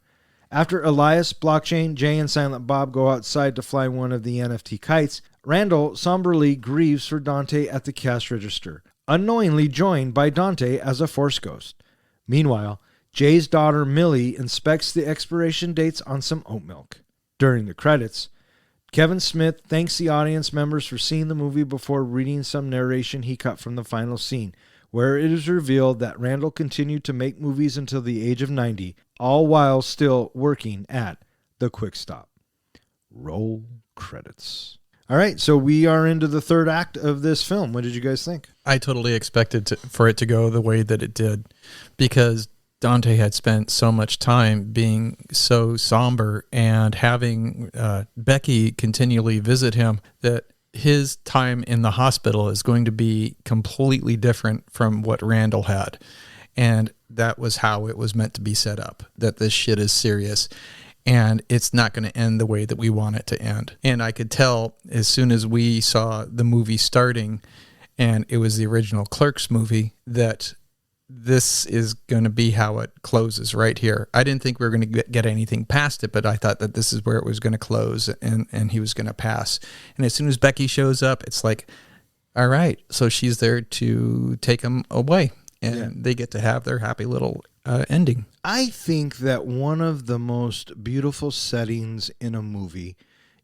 After Elias, Blockchain, Jay, and Silent Bob go outside to fly one of the NFT kites, Randall somberly grieves for Dante at the cash register, unknowingly joined by Dante as a Force ghost. Meanwhile, Jay's daughter Millie inspects the expiration dates on some oat milk. During the credits, Kevin Smith thanks the audience members for seeing the movie before reading some narration he cut from the final scene, where it is revealed that Randall continued to make movies until the age of 90, all while still working at the Quick Stop. Roll credits. All right, so we are into the third act of this film. What did you guys think? I totally expected for it to go the way that it did, because Dante had spent so much time being so somber and having Becky continually visit him that his time in the hospital is going to be completely different from what Randall had. And that was how it was meant to be set up, that this shit is serious and it's not going to end the way that we want it to end. And I could tell as soon as we saw the movie starting and it was the original Clerks movie that this is going to be how it closes right here. I didn't think we were going to get anything past it, but I thought that this is where it was going to close and he was going to pass. And as soon as Becky shows up, it's like, all right, so she's there to take him away and they get to have their happy little ending. I think that one of the most beautiful settings in a movie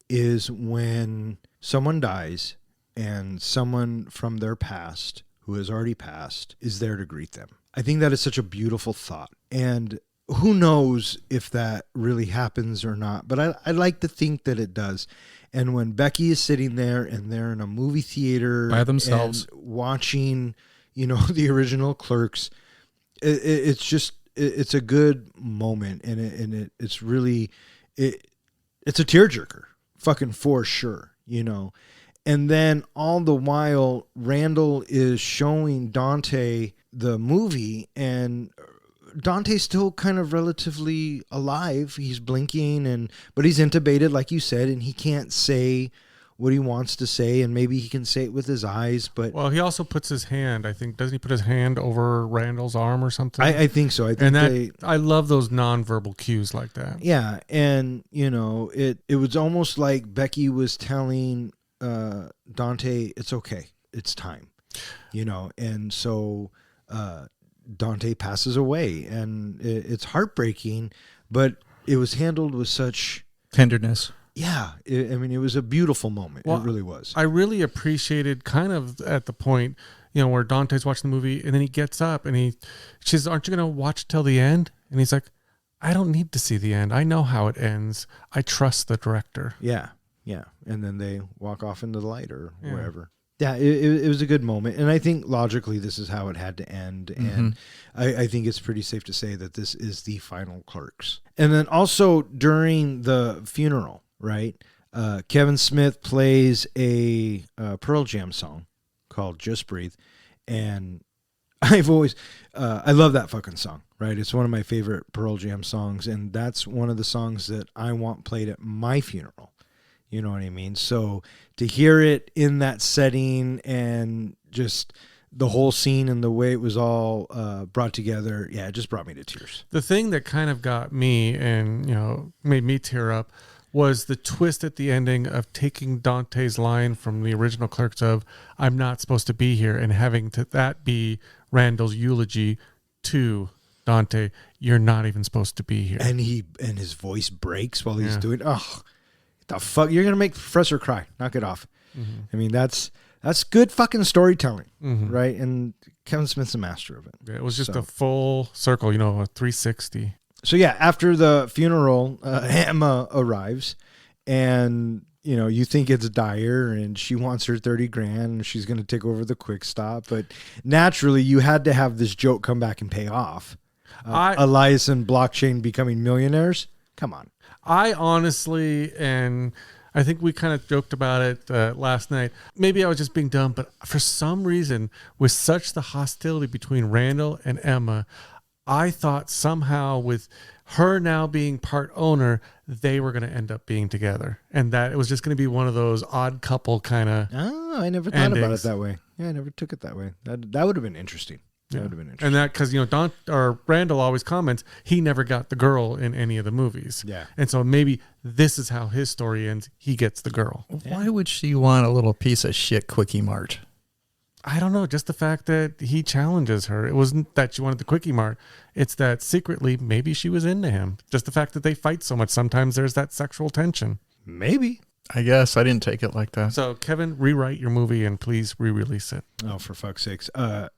is when someone dies and someone from their past who has already passed is there to greet them. I think that is such a beautiful thought. And who knows if that really happens or not, but I like to think that it does. And when Becky is sitting there and they're in a movie theater by themselves and watching, the original Clerks, it's a good moment, and it's really it's a tearjerker, fucking for sure, And then all the while, Randall is showing Dante the movie, and Dante's still kind of relatively alive. He's blinking, but he's intubated, like you said, and he can't say what he wants to say, and maybe he can say it with his eyes. But well, he also puts his hand. I think doesn't he put his hand over Randall's arm or something? I think so. I think I love those nonverbal cues like that. Yeah, and it was almost like Becky was telling Dante, it's okay, it's time, and so Dante passes away, and it's heartbreaking, but it was handled with such tenderness. Yeah, it was a beautiful moment. Well, it really was. I really appreciated kind of at the point, where Dante's watching the movie, and then he gets up and she says, "Aren't you going to watch till the end?" And he's like, "I don't need to see the end. I know how it ends. I trust the director." Yeah. And then they walk off into the light or wherever. Yeah, it was a good moment. And I think logically this is how it had to end. Mm-hmm. And I think it's pretty safe to say that this is the final Clerks. And then also during the funeral, right, Kevin Smith plays a Pearl Jam song called Just Breathe. And I've always, I love that fucking song, right? It's one of my favorite Pearl Jam songs. And that's one of the songs that I want played at my funeral. You know what I mean? So to hear it in that setting and just the whole scene and the way it was all brought together, it just brought me to tears. The thing that kind of got me and, made me tear up was the twist at the ending of taking Dante's line from the original Clerks of "I'm not supposed to be here" and having that be Randall's eulogy to Dante. "You're not even supposed to be here." And his voice breaks while he's doing, the fuck, you're gonna make the professor cry. Knock it off. Mm-hmm. I mean, that's good fucking storytelling, right? And Kevin Smith's a master of it. Yeah, it was just a full circle, a 360. So after the funeral, Emma arrives, and you think it's dire, and she wants her $30,000, and she's gonna take over the Quick Stop. But naturally, you had to have this joke come back and pay off. Elias and Blockchain becoming millionaires. Come on. I honestly, and I think we kind of joked about it last night, maybe I was just being dumb, but for some reason, with such the hostility between Randall and Emma, I thought somehow with her now being part owner, they were going to end up being together. And that it was just going to be one of those odd couple kind of Oh, I never thought about it that way. Yeah, I never took it that way. That would have been interesting. That would have been interesting. And that, because, Randall always comments, he never got the girl in any of the movies. Yeah. And so maybe this is how his story ends. He gets the girl. Why would she want a little piece of shit Quickie Mart? I don't know. Just the fact that he challenges her. It wasn't that she wanted the Quickie Mart. It's that secretly maybe she was into him. Just the fact that they fight so much. Sometimes there's that sexual tension. Maybe. I guess I didn't take it like that. So, Kevin, rewrite your movie and please re-release it. Oh, for fuck's sakes.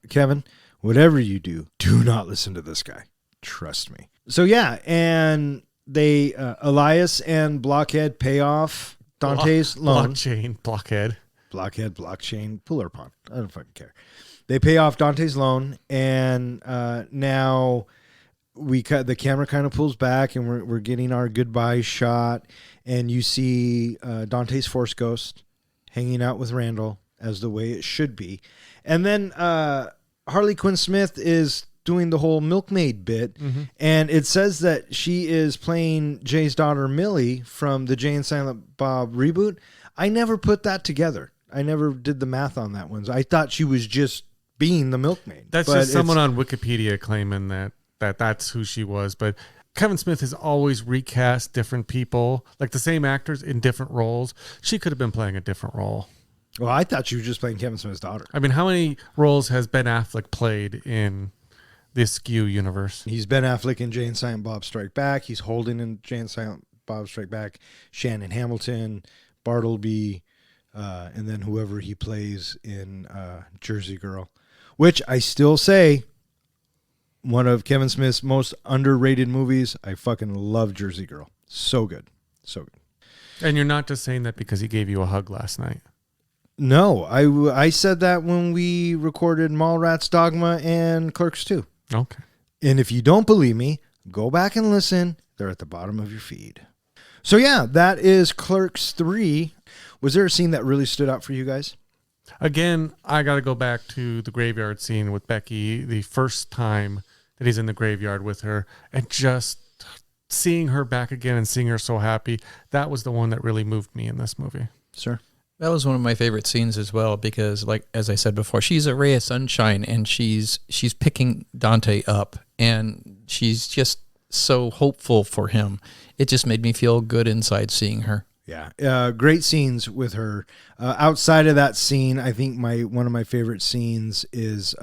Kevin, whatever you do not listen to this guy. Trust me. So, and they, Elias and Blockhead pay off Dante's loan. Blockhead. Blockchain, pull her pond. I don't fucking care. They pay off Dante's loan, and now the camera kind of pulls back, and we're getting our goodbye shot, and you see Dante's Force Ghost hanging out with Randall as the way it should be, and then Harley Quinn Smith is doing the whole milkmaid bit, and it says that she is playing Jay's daughter Millie from the Jay and Silent Bob reboot. I never put that together. I never did the math on that one. I thought she was just being the milkmaid. That's just someone on Wikipedia claiming that's who she was. But Kevin Smith has always recast different people, like the same actors in different roles. She could have been playing a different role. Well, I thought she was just playing Kevin Smith's daughter. I mean, how many roles has Ben Affleck played in the Askew universe? He's Ben Affleck in Jay and Silent Bob Strike Back. He's Holden in Jay and Silent Bob Strike Back. Shannon Hamilton, Bartleby, and then whoever he plays in Jersey Girl, which I still say one of Kevin Smith's most underrated movies. I fucking love Jersey Girl. So good. So good. And you're not just saying that because he gave you a hug last night. No, I said that when we recorded Mallrats, Dogma, and Clerks 2. Okay. And if you don't believe me, go back and listen. They're at the bottom of your feed. So yeah, that is Clerks 3. Was there a scene that really stood out for you guys? Again, I got to go back to the graveyard scene with Becky, the first time that he's in the graveyard with her, and just seeing her back again and seeing her so happy. That was the one that really moved me in this movie. Sir? That was one of my favorite scenes as well because, like as I said before, she's a ray of sunshine and she's picking Dante up and she's just so hopeful for him. It just made me feel good inside seeing her. Yeah, great scenes with her. Outside of that scene, I think one of my favorite scenes is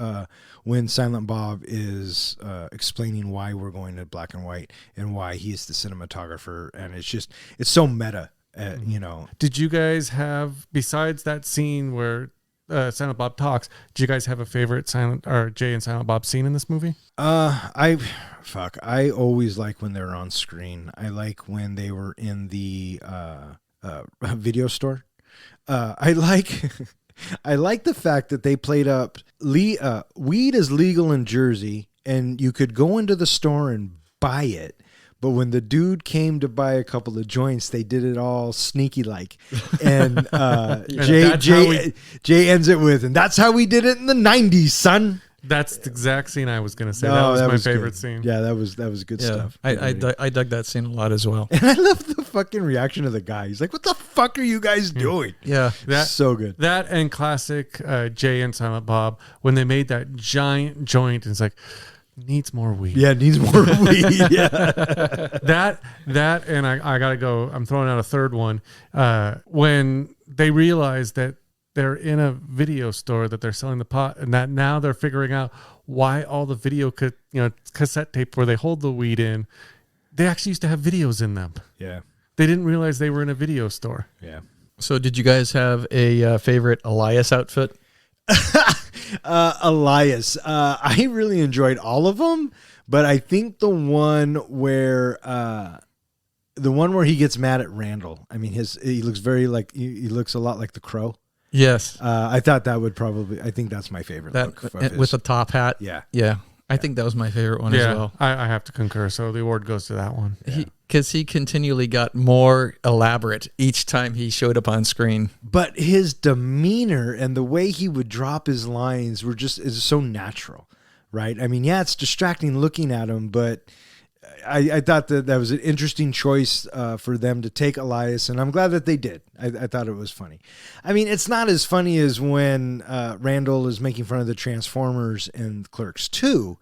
when Silent Bob is explaining why we're going to black and white and why he's the cinematographer, and it's so meta. You know. Did you guys have, besides that scene where Silent Bob talks, did you guys have a favorite Jay and Silent Bob scene in this movie? I always like when they're on screen. I like when they were in the video store. I like the fact that they played up weed is legal in Jersey and you could go into the store and buy it. But when the dude came to buy a couple of joints, they did it all sneaky like. And Jay ends it with, and that's how we did it in the 90s, son. That's the exact scene I was going to say. That was my favorite scene. Yeah, that was good stuff. I dug that scene a lot as well. And I love the fucking reaction of the guy. He's like, what the fuck are you guys doing? Yeah. So good. That and classic Jay and Silent Bob, when they made that giant joint, and it's like, needs more weed. Yeah, needs more weed. Yeah. that and I gotta go. I'm throwing out a third one. When they realize that they're in a video store, that they're selling the pot, and that now they're figuring out why all the video cassette tape where they hold the weed in, they actually used to have videos in them. Yeah. They didn't realize they were in a video store. Yeah. So did you guys have a favorite Elias outfit? Elias. I really enjoyed all of them, but I think the one where he gets mad at Randall. I mean, he looks he looks a lot like the Crow. Yes. I thought that would I think that's my favorite look. With the top hat. Yeah. Yeah. I think that was my favorite one as well. I have to concur. So the award goes to that one. Because he continually got more elaborate each time he showed up on screen. But his demeanor and the way he would drop his lines is so natural, right? I mean, yeah, it's distracting looking at him, but I thought that was an interesting choice for them to take Elias, and I'm glad that they did. I thought it was funny. I mean, it's not as funny as when Randall is making fun of the Transformers in Clerks 2,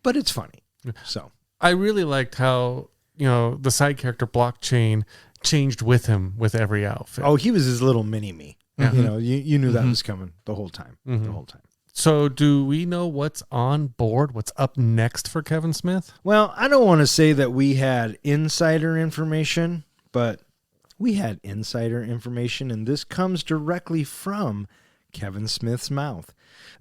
but it's funny. So I really liked how, the side character Blockchain changed with him with every outfit. Oh, he was his little mini-me. Yeah. You knew that was coming the whole time. Mm-hmm. The whole time. So do we know what's on board? What's up next for Kevin Smith? Well, I don't want to say that we had insider information, but we had insider information, and this comes directly from Kevin Smith's mouth.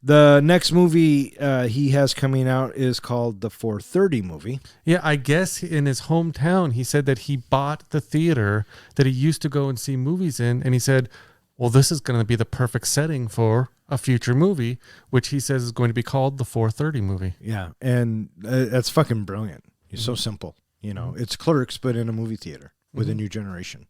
The next movie he has coming out is called the 4:30 movie. Yeah, I guess in his hometown, he said that he bought the theater that he used to go and see movies in, and he said, well, this is going to be the perfect setting for a future movie, which he says is going to be called the 4:30 movie. Yeah, and that's fucking brilliant. It's so simple. It's Clerks, but in a movie theater with a new generation.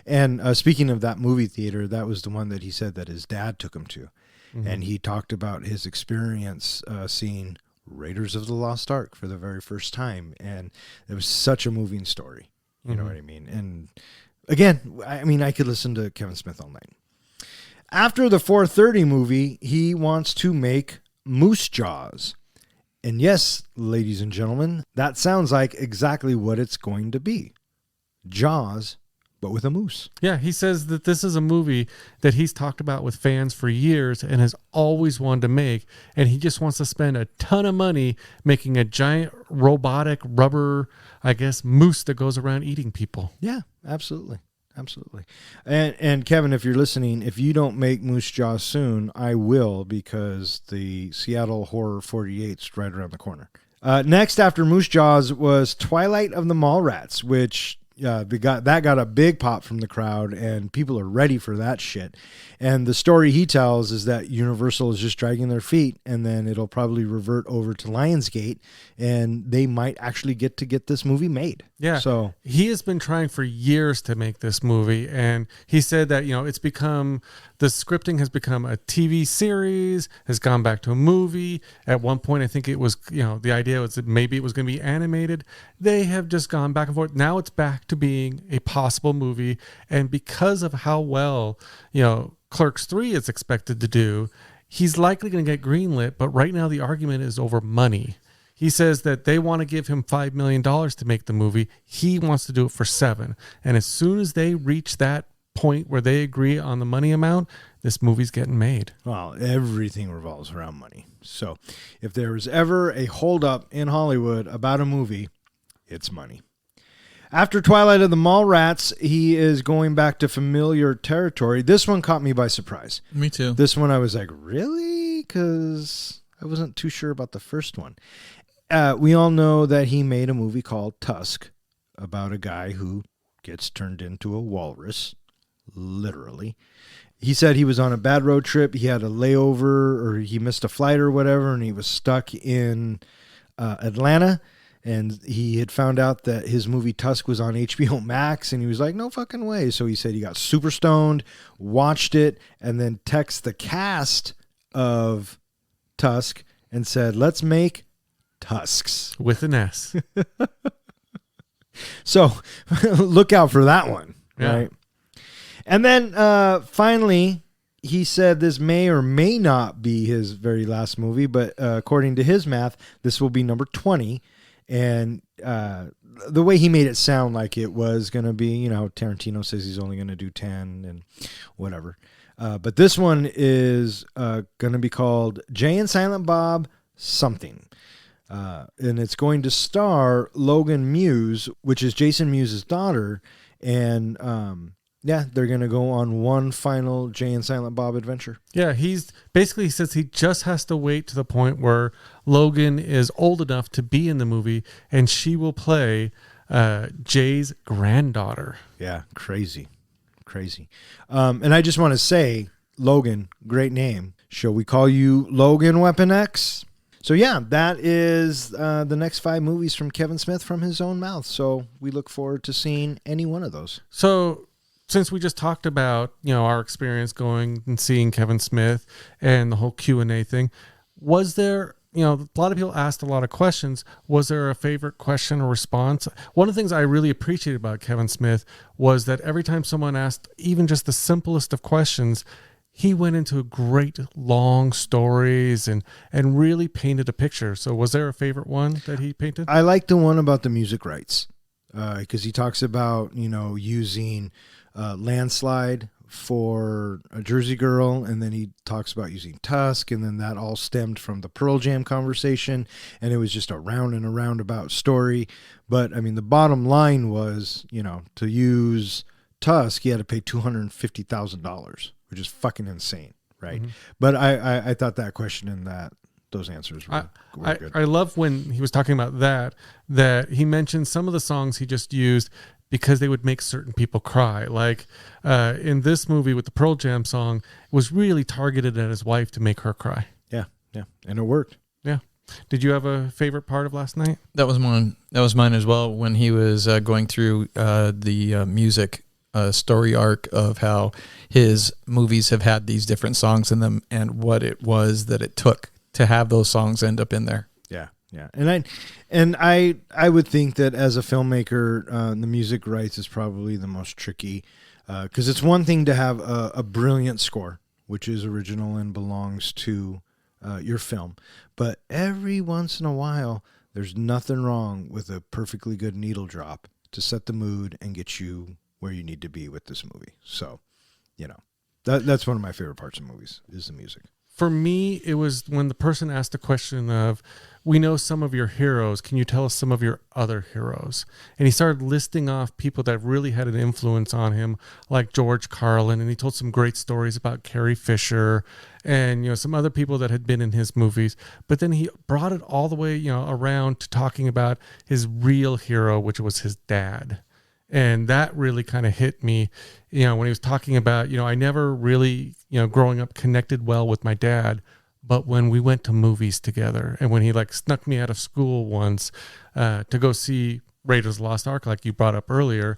And speaking of that movie theater, that was the one that he said that his dad took him to. And he talked about his experience seeing Raiders of the Lost Ark for the very first time. And it was such a moving story. You know what I mean? And again, I could listen to Kevin Smith all night. After the 4:30 movie, he wants to make Moose Jaws. And yes, ladies and gentlemen, that sounds like exactly what it's going to be. Jaws, but with a moose. Yeah, he says that this is a movie that he's talked about with fans for years and has always wanted to make, and he just wants to spend a ton of money making a giant robotic rubber, moose that goes around eating people. Yeah, absolutely. Absolutely. And Kevin, if you're listening, if you don't make Moose Jaw soon, I will, because the Seattle Horror 48's right around the corner. Next, after Moose Jaws, was Twilight of the Mallrats, which that got a big pop from the crowd, and people are ready for that shit. And the story he tells is that Universal is just dragging their feet, and then it'll probably revert over to Lionsgate, and they might actually get this movie made. Yeah. So he has been trying for years to make this movie, and he said that, the scripting has become a TV series, has gone back to a movie. At one point, I think it was, the idea was that maybe it was going to be animated. They have just gone back and forth. Now it's back to being a possible movie, and because of how well, Clerks 3 is expected to do, he's likely going to get greenlit, but right now the argument is over money. He says that they want to give him $5 million to make the movie. He wants to do it for $7 million. And as soon as they reach that point where they agree on the money amount, this movie's getting made. Well, everything revolves around money. So if there was ever a holdup in Hollywood about a movie, it's money. After Twilight of the Mallrats, he is going back to familiar territory. This one caught me by surprise. Me too. This one I was like, really? Because I wasn't too sure about the first one. We all know that he made a movie called Tusk about a guy who gets turned into a walrus, literally. He said he was on a bad road trip. He had a layover, or he missed a flight or whatever, and he was stuck in Atlanta. And he had found out that his movie Tusk was on HBO Max, and he was like, no fucking way. So he said he got super stoned, watched it, and then texted the cast of Tusk and said, let's make Tusks. With an S. So look out for that one. Yeah. Right. And then finally, he said this may or may not be his very last movie, but according to his math, this will be number 20. And the way he made it sound like it was going to be, Tarantino says he's only going to do 10 and whatever. But this one is going to be called Jay and Silent Bob something. And it's going to star Logan Mewes, which is Jason Mewes' daughter. And they're going to go on one final Jay and Silent Bob adventure. Yeah, he says he just has to wait to the point where Logan is old enough to be in the movie, and she will play Jay's granddaughter. Yeah, crazy. And I just want to say, Logan, great name. Shall we call you Logan Weapon X? So yeah, that is the next 5 movies from Kevin Smith from his own mouth. So we look forward to seeing any one of those. So since we just talked about, our experience going and seeing Kevin Smith and the whole Q&A thing, was there, a lot of people asked a lot of questions. Was there a favorite question or response? One of the things I really appreciated about Kevin Smith was that every time someone asked even just the simplest of questions, he went into great long stories and really painted a picture. So was there a favorite one that he painted? I like the one about the music rights because he talks about, using Landslide for a Jersey Girl, and then he talks about using Tusk, and then that all stemmed from the Pearl Jam conversation, and it was just a round and a roundabout story. But I mean, the bottom line was, to use Tusk, he had to pay $250,000, which is fucking insane, right? Mm-hmm. But I thought that question and those answers were good. I love when he was talking about that he mentioned some of the songs he just used because they would make certain people cry. Like in this movie with the Pearl Jam song, it was really targeted at his wife to make her cry. Yeah. And it worked. Yeah. Did you have a favorite part of last night? That was mine. That was mine as well. When he was going through the music story arc of how his movies have had these different songs in them and what it was that it took to have those songs end up in there. Yeah. And I would think that as a filmmaker, the music rights is probably the most tricky because it's one thing to have a brilliant score, which is original and belongs to your film. But every once in a while, there's nothing wrong with a perfectly good needle drop to set the mood and get you where you need to be with this movie. So, that's one of my favorite parts of movies is the music. For me, it was when the person asked the question of, we know some of your heroes. Can you tell us some of your other heroes? And he started listing off people that really had an influence on him, like George Carlin. And he told some great stories about Carrie Fisher and, some other people that had been in his movies. But then he brought it all the way, around to talking about his real hero, which was his dad. And that really kind of hit me, when he was talking about, I never really, growing up connected well with my dad. But when we went to movies together and when he snuck me out of school once to go see Raiders of the Lost Ark, like you brought up earlier,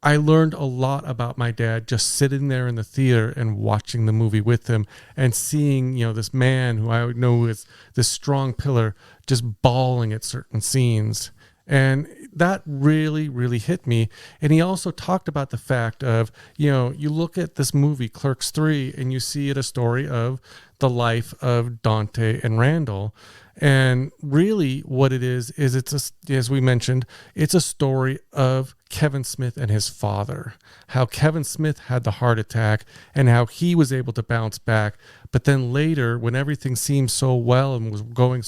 I learned a lot about my dad just sitting there in the theater and watching the movie with him and seeing, this man who I know is this strong pillar just bawling at certain scenes. And that really, really hit me. And he also talked about the fact of, you look at this movie, Clerks III, and you see it a story of the life of Dante and Randall. And really what it is as we mentioned, it's a story of Kevin Smith and his father, how Kevin Smith had the heart attack and how he was able to bounce back. But then later, when everything seemed so well and was going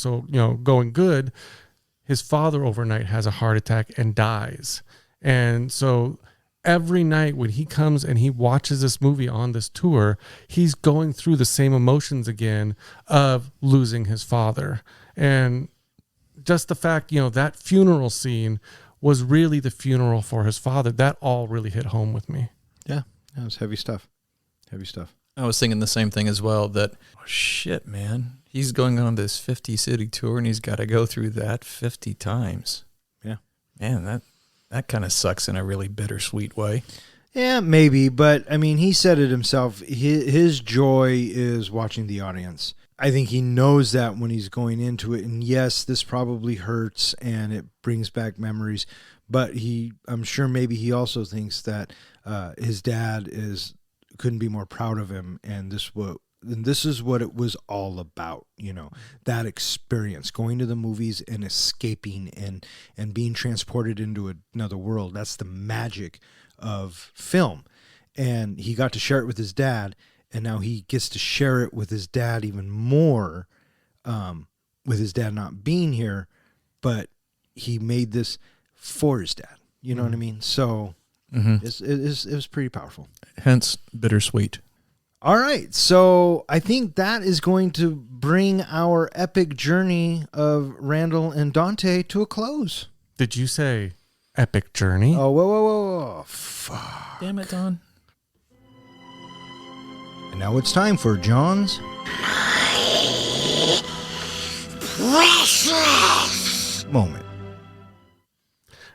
good, his father overnight has a heart attack and dies. And so every night when he comes and he watches this movie on this tour, he's going through the same emotions again of losing his father. And just the fact, that funeral scene was really the funeral for his father. That all really hit home with me. Yeah, that was heavy stuff. Heavy stuff. I was thinking the same thing as well, that, shit, man, he's going on this 50-city tour and he's got to go through that 50 times. Yeah. Man, that kind of sucks in a really bittersweet way. Yeah, maybe, but I mean, he said it himself. His joy is watching the audience. I think he knows that when he's going into it. And yes, this probably hurts and it brings back memories, but I'm sure maybe he also thinks that his dad couldn't be more proud of him, and this is what it was all about, that experience, going to the movies and escaping and being transported into another world. That's the magic of film. And he got to share it with his dad, and now he gets to share it with his dad even more, with his dad not being here, but he made this for his dad. You know what I mean? So it was pretty powerful. Hence, bittersweet. All right, so I think that is going to bring our epic journey of Randall and Dante to a close. Did you say epic journey? Oh, whoa. Fuck. Damn it, Don. And now it's time for John's precious moment.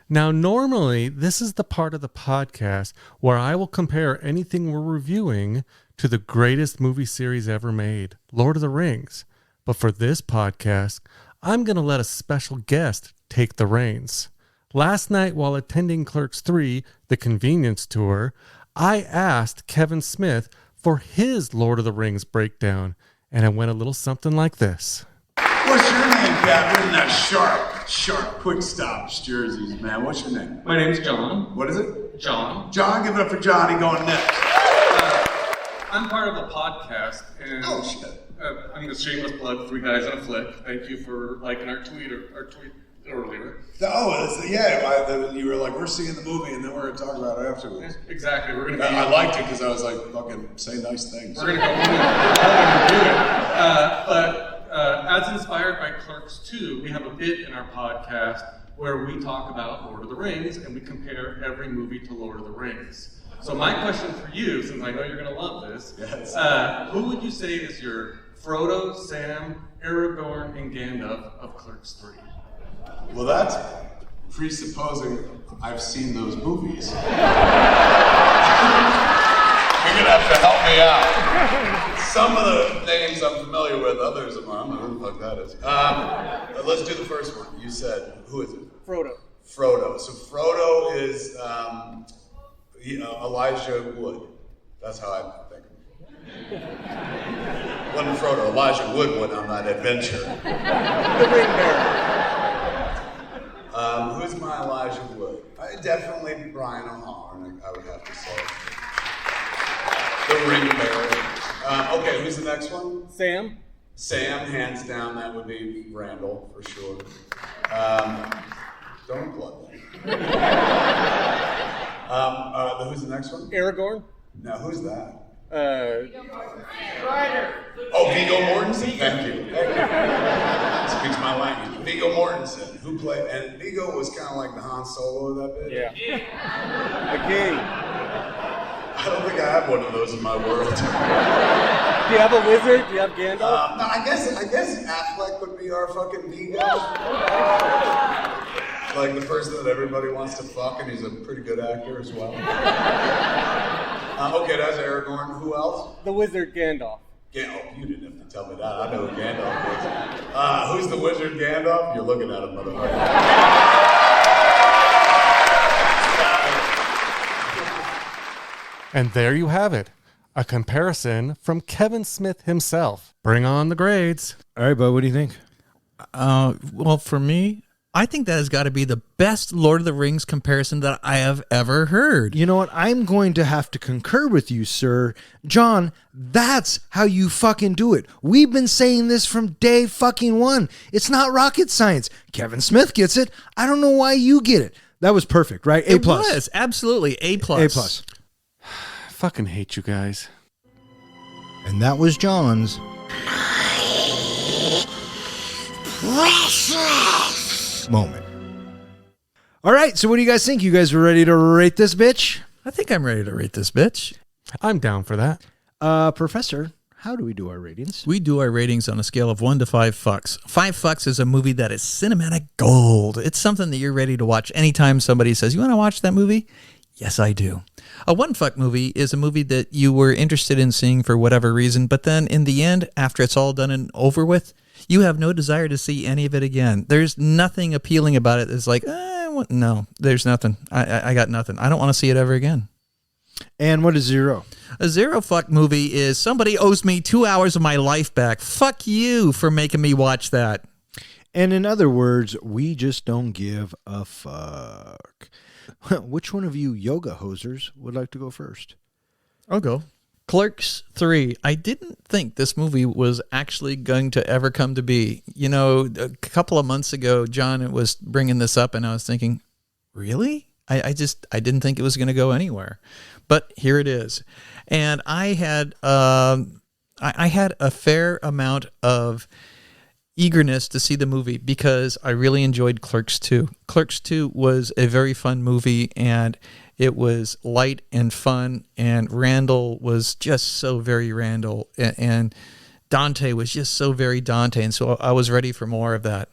Now, normally, this is the part of the podcast where I will compare anything we're reviewing to the greatest movie series ever made, Lord of the Rings. But for this podcast, I'm going to let a special guest take the reins. Last night, while attending Clerks III, the convenience tour, I asked Kevin Smith for his Lord of the Rings breakdown, and it went a little something like this. What's your name, Captain? That sharp, quick stops jerseys, man. What's your name? My name's John. What is it? John. John, give it up for Johnny going next. I'm part of a podcast, and Oh, shit. I'm going to shameless plug, 3 Guys on a Flick. Thank you for liking our tweet earlier. You were like, we're seeing the movie, and then we're going to talk about it afterwards. Exactly. We're going to. I liked it because I was like, fucking say nice things. We're going to go home and review it. But as inspired by Clerks II, we have a bit in our podcast where we talk about Lord of the Rings, and we compare every movie to Lord of the Rings. So my question for you, since I know you're going to love this, who would you say is your Frodo, Sam, Aragorn, and Gandalf of Clerks III? Well, that's presupposing I've seen those movies. You're gonna have to help me out. Some of the names I'm familiar with, others of them I don't know who the fuck that is. Let's do the first one. You said, who is it? Frodo. So Frodo is Elijah Wood. That's how I think of him. Wasn't Frodo, Elijah Wood went on that adventure. The Ring Bearer. Who's my Elijah Wood? Definitely Brian O'Halloran, I would have to say. The Ring Bearer. Okay, who's the next one? Sam? Sam, hands down, that would be Randall, for sure. Don't plug that. Who's the next one? Aragorn? No, who's that? Strider. Oh, Viggo Mortensen. Thank you. Speaks my language. Viggo Mortensen, who played, and Viggo was kind of like the Han Solo of that bit. Yeah. The king. I don't think I have one of those in my world. Do you have a wizard? Do you have Gandalf? No, I guess Affleck would be our fucking Viggo. Like the person that everybody wants to fuck, and he's a pretty good actor as well. Okay, that's Aragorn. Who else? The wizard Gandalf. Oh, you didn't have to tell me that. I know who Gandalf is. Who's the wizard Gandalf? You're looking at him, motherfucker. And there you have it. A comparison from Kevin Smith himself. Bring on the grades. All right, bud, what do you think? Well, for me, I think that has got to be the best Lord of the Rings comparison that I have ever heard. You know what? I'm going to have to concur with you, sir. John, that's how you fucking do it. We've been saying this from day fucking one. It's not rocket science. Kevin Smith gets it. I don't know why you get it. That was perfect, right? A+. It was, absolutely. A+. A+. I fucking hate you guys. And that was John's moment. All right, so what do you guys think? You guys are ready to rate this bitch? I think I'm ready to rate this bitch. I'm down for that. Professor, how do we do our ratings? We do our ratings on a scale of 1 to 5 fucks. 5 fucks is a movie that is cinematic gold. It's something that you're ready to watch anytime somebody says, you want to watch that movie? Yes, I do. A 1 fuck movie is a movie that you were interested in seeing for whatever reason, but then in the end, after it's all done and over with, you have no desire to see any of it again. There's nothing appealing about it. It's like, no, there's nothing. I got nothing. I don't want to see it ever again. And what is 0? A 0 fuck movie is somebody owes me 2 hours of my life back. Fuck you for making me watch that. And in other words, we just don't give a fuck. Which one of you yoga hosers would like to go first? I'll go. Clerks III. I didn't think this movie was actually going to ever come to be. You know, a couple of months ago, John was bringing this up, and I was thinking, really? I didn't think it was going to go anywhere. But here it is. And I had a fair amount of eagerness to see the movie because I really enjoyed Clerks II. Clerks II was a very fun movie, and it was light and fun, and Randall was just so very Randall, and Dante was just so very Dante, and so I was ready for more of that.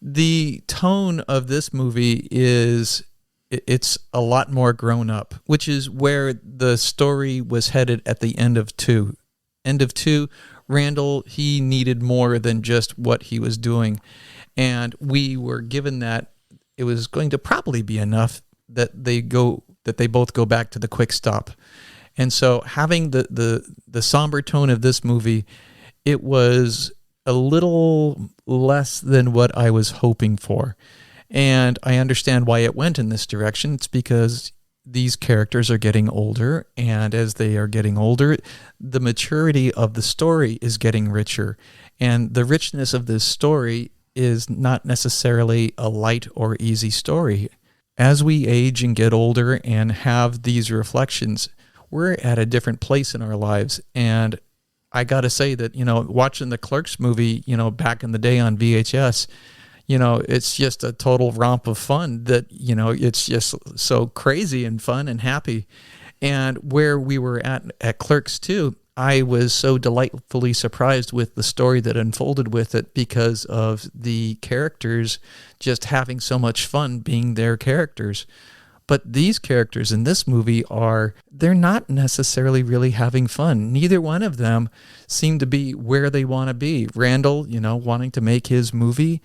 The tone of this movie it's a lot more grown up, which is where the story was headed at the end of 2. End of 2, Randall, he needed more than just what he was doing, and we were given that it was going to probably be enough that they both go back to the quick stop. And so having the somber tone of this movie, it was a little less than what I was hoping for. And I understand why it went in this direction. It's because these characters are getting older, and as they are getting older, the maturity of the story is getting richer. And the richness of this story is not necessarily a light or easy story. As we age and get older and have these reflections, we're at a different place in our lives. And I got to say that, watching the Clerks movie, back in the day on VHS, it's just a total romp of fun that, it's just so crazy and fun and happy. And where we were at Clerks 2, I was so delightfully surprised with the story that unfolded with it because of the characters just having so much fun being their characters. But these characters in this movie they're not necessarily really having fun. Neither one of them seem to be where they want to be. Randall, wanting to make his movie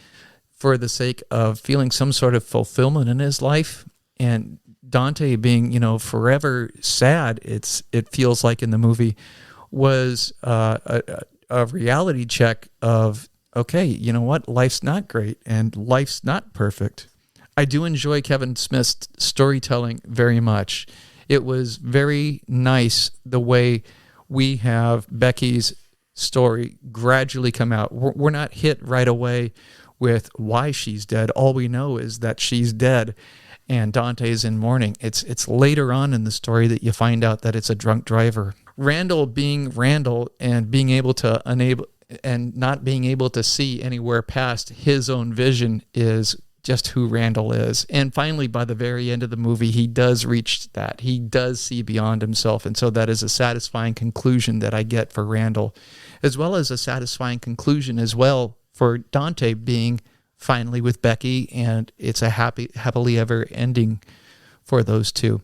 for the sake of feeling some sort of fulfillment in his life, and Dante being, forever sad, it feels like in the movie, was a reality check of, okay, you know what? Life's not great and life's not perfect. I do enjoy Kevin Smith's storytelling very much. It was very nice the way we have Becky's story gradually come out. We're not hit right away with why she's dead. All we know is that she's dead and Dante's in mourning. It's later on in the story that you find out that it's a drunk driver. Randall being Randall and being able to not being able to see anywhere past his own vision is just who Randall is. And finally, by the very end of the movie, he does reach that. He does see beyond himself. And so that is a satisfying conclusion that I get for Randall, as well as a satisfying conclusion as well for Dante being finally with Becky, and it's a happily ever ending for those two.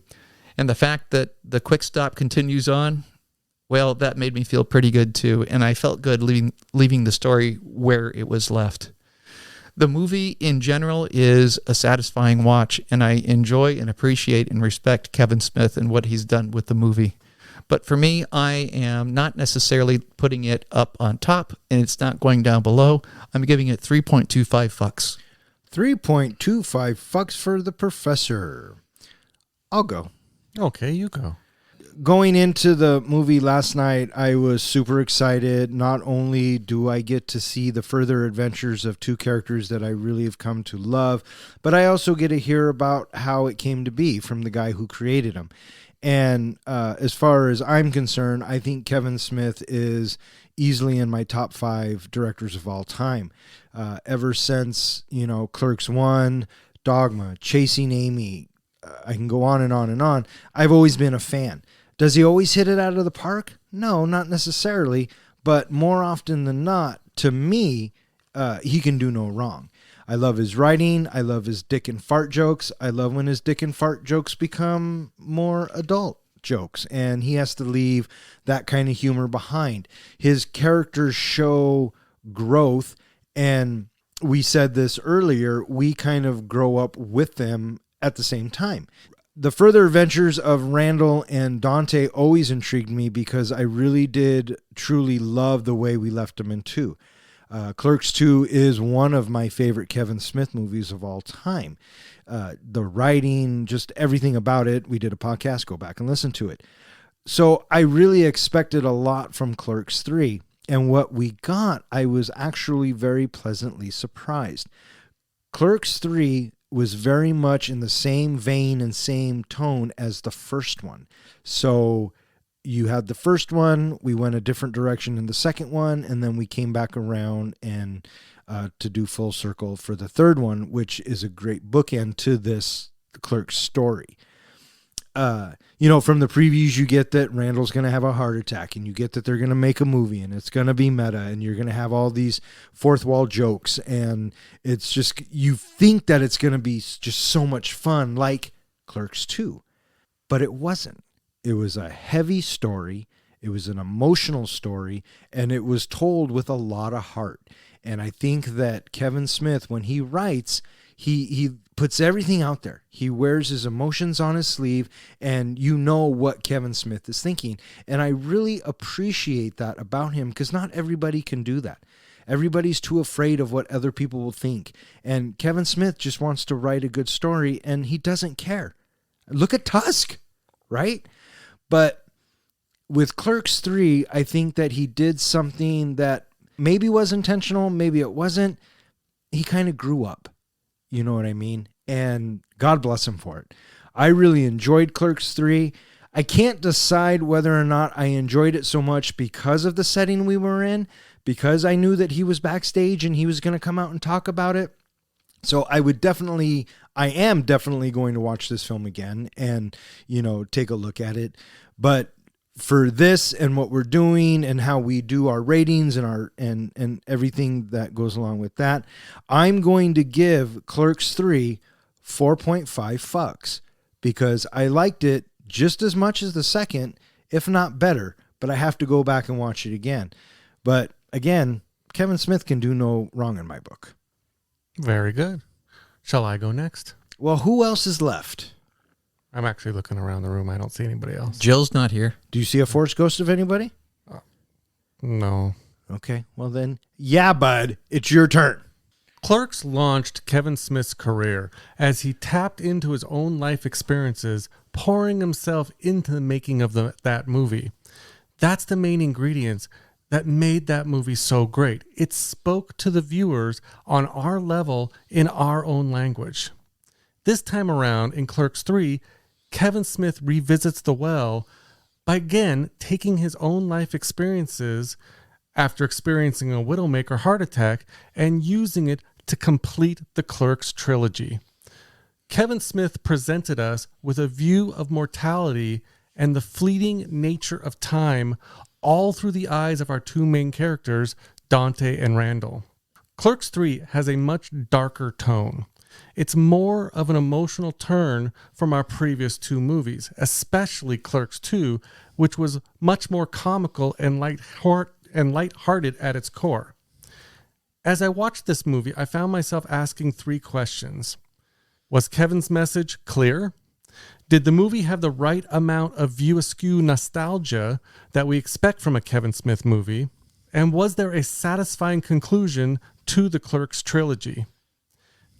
And the fact that the quick stop continues on, well, that made me feel pretty good too, and I felt good leaving the story where it was left. The movie in general is a satisfying watch, and I enjoy and appreciate and respect Kevin Smith and what he's done with the movie. But for me, I am not necessarily putting it up on top, and it's not going down below. I'm giving it 3.25 fucks. 3.25 fucks for the professor. I'll go. Okay, you go. Going into the movie last night, I was super excited. Not only do I get to see the further adventures of two characters that I really have come to love, but I also get to hear about how it came to be from the guy who created them. And as far as I'm concerned, I think Kevin Smith is easily in my top 5 directors of all time. Ever since, Clerks 1, Dogma, Chasing Amy, I can go on and on and on. I've always been a fan. Does he always hit it out of the park? No, not necessarily. But more often than not, to me, he can do no wrong. I love his writing. I love his dick and fart jokes. I love when his dick and fart jokes become more adult jokes, and he has to leave that kind of humor behind. His characters show growth, and we said this earlier, we kind of grow up with them at the same time. The further adventures of Randall and Dante always intrigued me because I really did truly love the way we left them in 2. Clerks 2 is one of my favorite Kevin Smith movies of all time. The writing, just everything about it. We did a podcast, go back and listen to it. So I really expected a lot from Clerks 3. And what we got, I was actually very pleasantly surprised. Clerks 3 was very much in the same vein and same tone as the first one. So you had the first one, we went a different direction in the second one, and then we came back around and to do full circle for the third one, which is a great bookend to this Clerks story. From the previews, you get that Randall's going to have a heart attack, and you get that they're going to make a movie, and it's going to be meta, and you're going to have all these fourth wall jokes, and it's just, you think that it's going to be just so much fun, like Clerks 2, but it wasn't. It was a heavy story. It was an emotional story, and it was told with a lot of heart. And I think that Kevin Smith, when he writes, he puts everything out there. He wears his emotions on his sleeve, and you know what Kevin Smith is thinking. And I really appreciate that about him, because not everybody can do that. Everybody's too afraid of what other people will think. And Kevin Smith just wants to write a good story, and he doesn't care. Look at Tusk, right? But with Clerks 3, I think that he did something that maybe was intentional, maybe it wasn't. He kind of grew up. You know what I mean? And God bless him for it. I really enjoyed Clerks 3. I can't decide whether or not I enjoyed it so much because of the setting we were in, because I knew that he was backstage and he was going to come out and talk about it. So I am definitely going to watch this film again and, take a look at it. But for this and what we're doing and how we do our ratings and everything that goes along with that, I'm going to give Clerks 3 4.5 fucks because I liked it just as much as the second, if not better, but I have to go back and watch it again. But again, Kevin Smith can do no wrong in my book. Very good. Shall I go next? Well, who else is left? I'm actually looking around the room. I don't see anybody else. Jill's not here. Do you see a Force Ghost of anybody? No. Okay, well then, yeah, bud, it's your turn. Clerks launched Kevin Smith's career as he tapped into his own life experiences, pouring himself into the making of that movie. That's the main ingredients that made that movie so great. It spoke to the viewers on our level in our own language. This time around in Clerks 3, Kevin Smith revisits the well by again taking his own life experiences after experiencing a Widowmaker heart attack and using it to complete the Clerks trilogy. Kevin Smith presented us with a view of mortality and the fleeting nature of time all through the eyes of our two main characters, Dante and Randall. Clerks 3 has a much darker tone. It's more of an emotional turn from our previous two movies, especially Clerks 2, which was much more comical and lighthearted at its core. As I watched this movie, I found myself asking 3 questions. Was Kevin's message clear? Did the movie have the right amount of view askew nostalgia that we expect from a Kevin Smith movie? And was there a satisfying conclusion to the Clerks trilogy?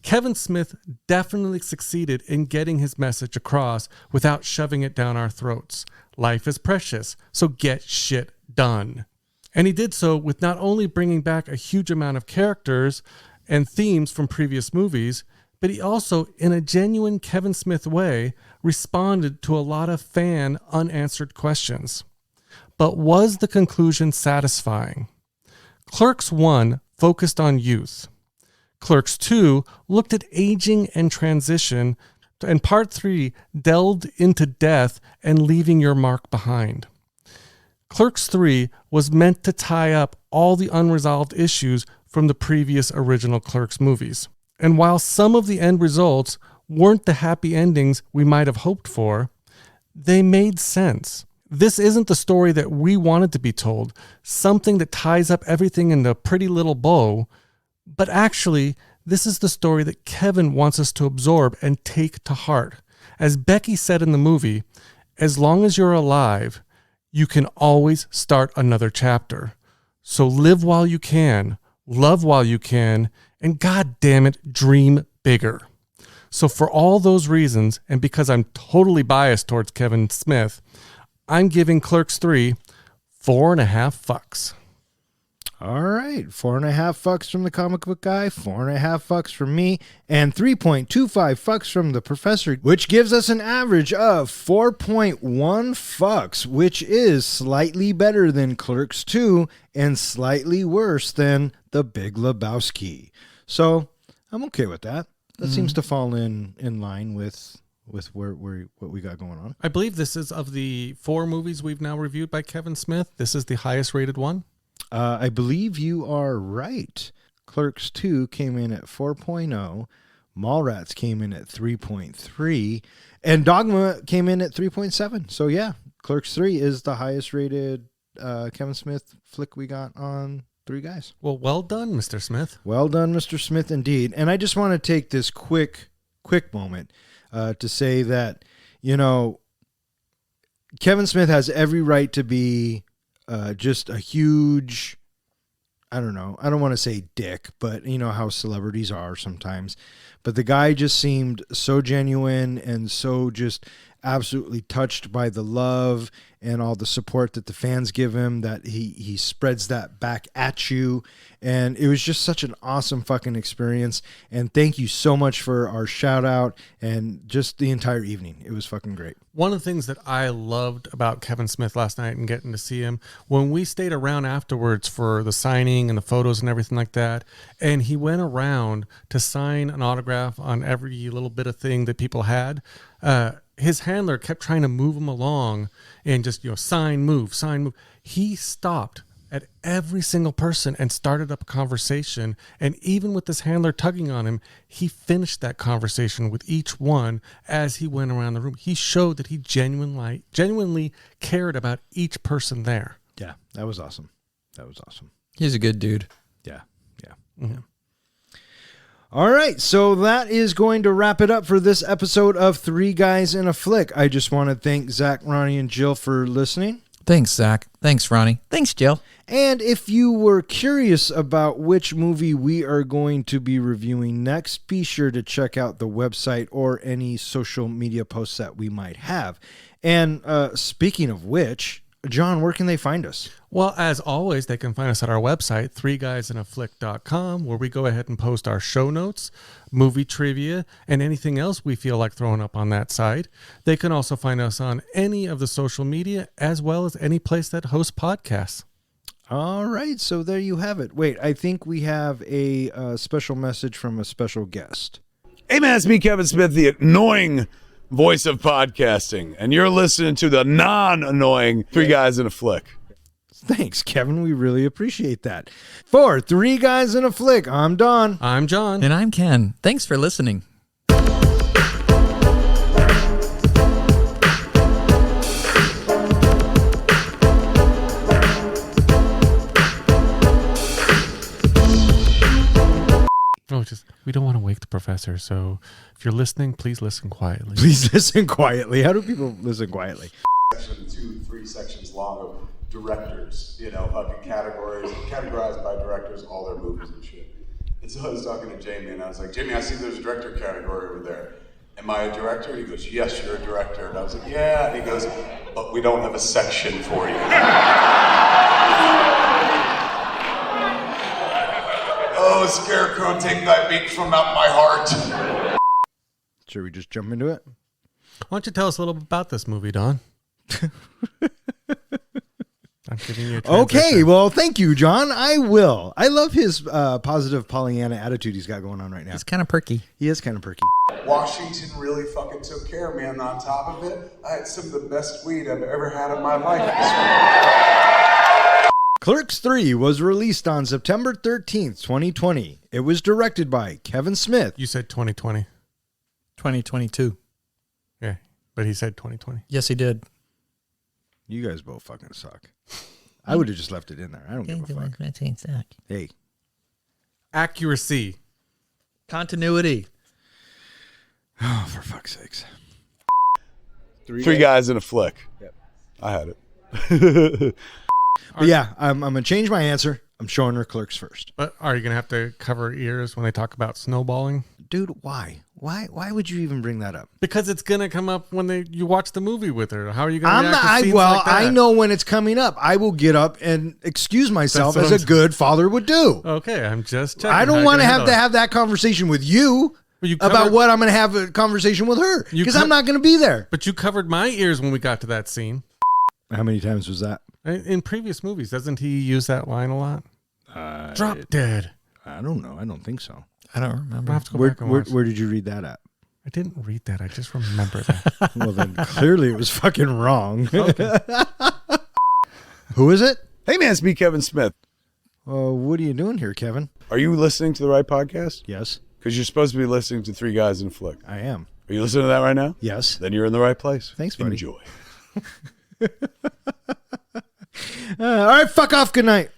Kevin Smith definitely succeeded in getting his message across without shoving it down our throats. Life is precious, so get shit done. And he did so with not only bringing back a huge amount of characters and themes from previous movies, but he also, in a genuine Kevin Smith way, responded to a lot of fan unanswered questions. But was the conclusion satisfying? Clerks 1 focused on youth. Clerks 2 looked at aging and transition, and Part 3 delved into death and leaving your mark behind. Clerks 3 was meant to tie up all the unresolved issues from the previous original Clerks movies. And while some of the end results weren't the happy endings we might have hoped for, they made sense. This isn't the story that we wanted to be told, something that ties up everything in a pretty little bow, but actually, this is the story that Kevin wants us to absorb and take to heart. As Becky said in the movie, as long as you're alive, you can always start another chapter. So live while you can, love while you can, and God damn it, dream bigger. So for all those reasons, and because I'm totally biased towards Kevin Smith, I'm giving Clerks 3 4.5 fucks. All right, 4.5 fucks from the comic book guy, 4.5 fucks from me, and 3.25 fucks from the professor, which gives us an average of 4.1 fucks, which is slightly better than Clerks 2 and slightly worse than The Big Lebowski. So I'm okay with that. That seems to fall in line with what we got going on. I believe this is, of the 4 movies we've now reviewed by Kevin Smith, this is the highest rated one. I believe you are right. Clerks 2 came in at 4.0. Mallrats came in at 3.3. And Dogma came in at 3.7. So yeah, Clerks 3 is the highest rated Kevin Smith flick we got on Three Guys. Well done, Mr. Smith. Well done, Mr. Smith, indeed. And I just want to take this quick moment to say that, Kevin Smith has every right to be just a huge, I don't want to say dick, but you know how celebrities are sometimes. But the guy just seemed so genuine and so just absolutely touched by the love and all the support that the fans give him, that he spreads that back at you. And it was just such an awesome fucking experience. And thank you so much for our shout out and just the entire evening. It was fucking great. One of the things that I loved about Kevin Smith last night and getting to see him, when we stayed around afterwards for the signing and the photos and everything like that, and he went around to sign an autograph on every little bit of thing that people had, his handler kept trying to move him along and just, sign, move. He stopped at every single person and started up a conversation. And even with this handler tugging on him, he finished that conversation with each one as he went around the room. He showed that he genuinely cared about each person there. Yeah, that was awesome. He's a good dude. Yeah. Mm-hmm. All right, so that is going to wrap it up for this episode of Three Guys in a Flick. I just want to thank Zach, Ronnie, and Jill for listening. Thanks, Zach. Thanks, Ronnie. Thanks, Jill. And if you were curious about which movie we are going to be reviewing next, be sure to check out the website or any social media posts that we might have. And speaking of which, John, where can they find us? Well, as always, they can find us at our website, 3guysinaflick.com, where we go ahead and post our show notes, movie trivia, and anything else we feel like throwing up on that site. They can also find us on any of the social media, as well as any place that hosts podcasts. All right, so there you have it. Wait, I think we have a special message from a special guest. Hey man, it's me, Kevin Smith, the annoying voice of podcasting, and you're listening to the non-annoying Three Guys in a Flick. Thanks, Kevin. We really appreciate that. For Three Guys in a Flick, I'm Don. I'm John. And I'm Ken. Thanks for listening. Oh, we don't want to wake the professor, so if you're listening, please listen quietly. Please listen quietly. How do people listen quietly? Section 2, 3 sections long of directors, fucking categorized by directors, all their movies and shit. And so I was talking to Jamie, and I was like, Jamie, I see there's a director category over there. Am I a director? And he goes, yes, you're a director. And I was like, yeah. And he goes, but we don't have a section for you. Oh, Scarecrow, take thy beak from out my heart. Should we just jump into it? Why don't you tell us a little bit about this movie, Don? I'm giving you a transition. Okay, well, thank you, John. I will. I love his positive Pollyanna attitude he's got going on right now. It's kind of perky. He is kind of perky. Washington really fucking took care of me, and on top of it, I had some of the best weed I've ever had in my life. Clerks III was released on September 13th, 2020. It was directed by Kevin Smith. You said 2020. 2022. Yeah, but he said 2020. Yes, he did. You guys both fucking suck. I would have just left it in there. I don't give a fuck. Hey. Accuracy. Continuity. Oh, for fuck's sakes. Three Guys in a Flick. Yep. I had it. But yeah, I'm going to change my answer. I'm showing her Clerks first. But are you going to have to cover ears when they talk about snowballing? Dude, why? Why would you even bring that up? Because it's going to come up when you watch the movie with her. How are you going to react to scenes well, like that? I know when it's coming up. I will get up and excuse myself That's as what a good father would do. Okay, I'm just checking. I don't want to have that conversation with you about what I'm going to have a conversation with her because I'm not going to be there. But you covered my ears when we got to that scene. How many times was that? In previous movies, doesn't he use that line a lot? Drop dead. I don't know. I don't think so. I don't remember. I have to go back and watch. Where did you read that at? I didn't read that. I just remember that. Well, then clearly it was fucking wrong. Okay. Who is it? Hey man, it's me, Kevin Smith. What are you doing here, Kevin? Are you listening to the right podcast? Yes, Because you're supposed to be listening to Three Guys in a Flick. I am. Are you listening to that right now? Yes. Then you're in the right place. Thanks, buddy. Enjoy. All right, fuck off. Good night.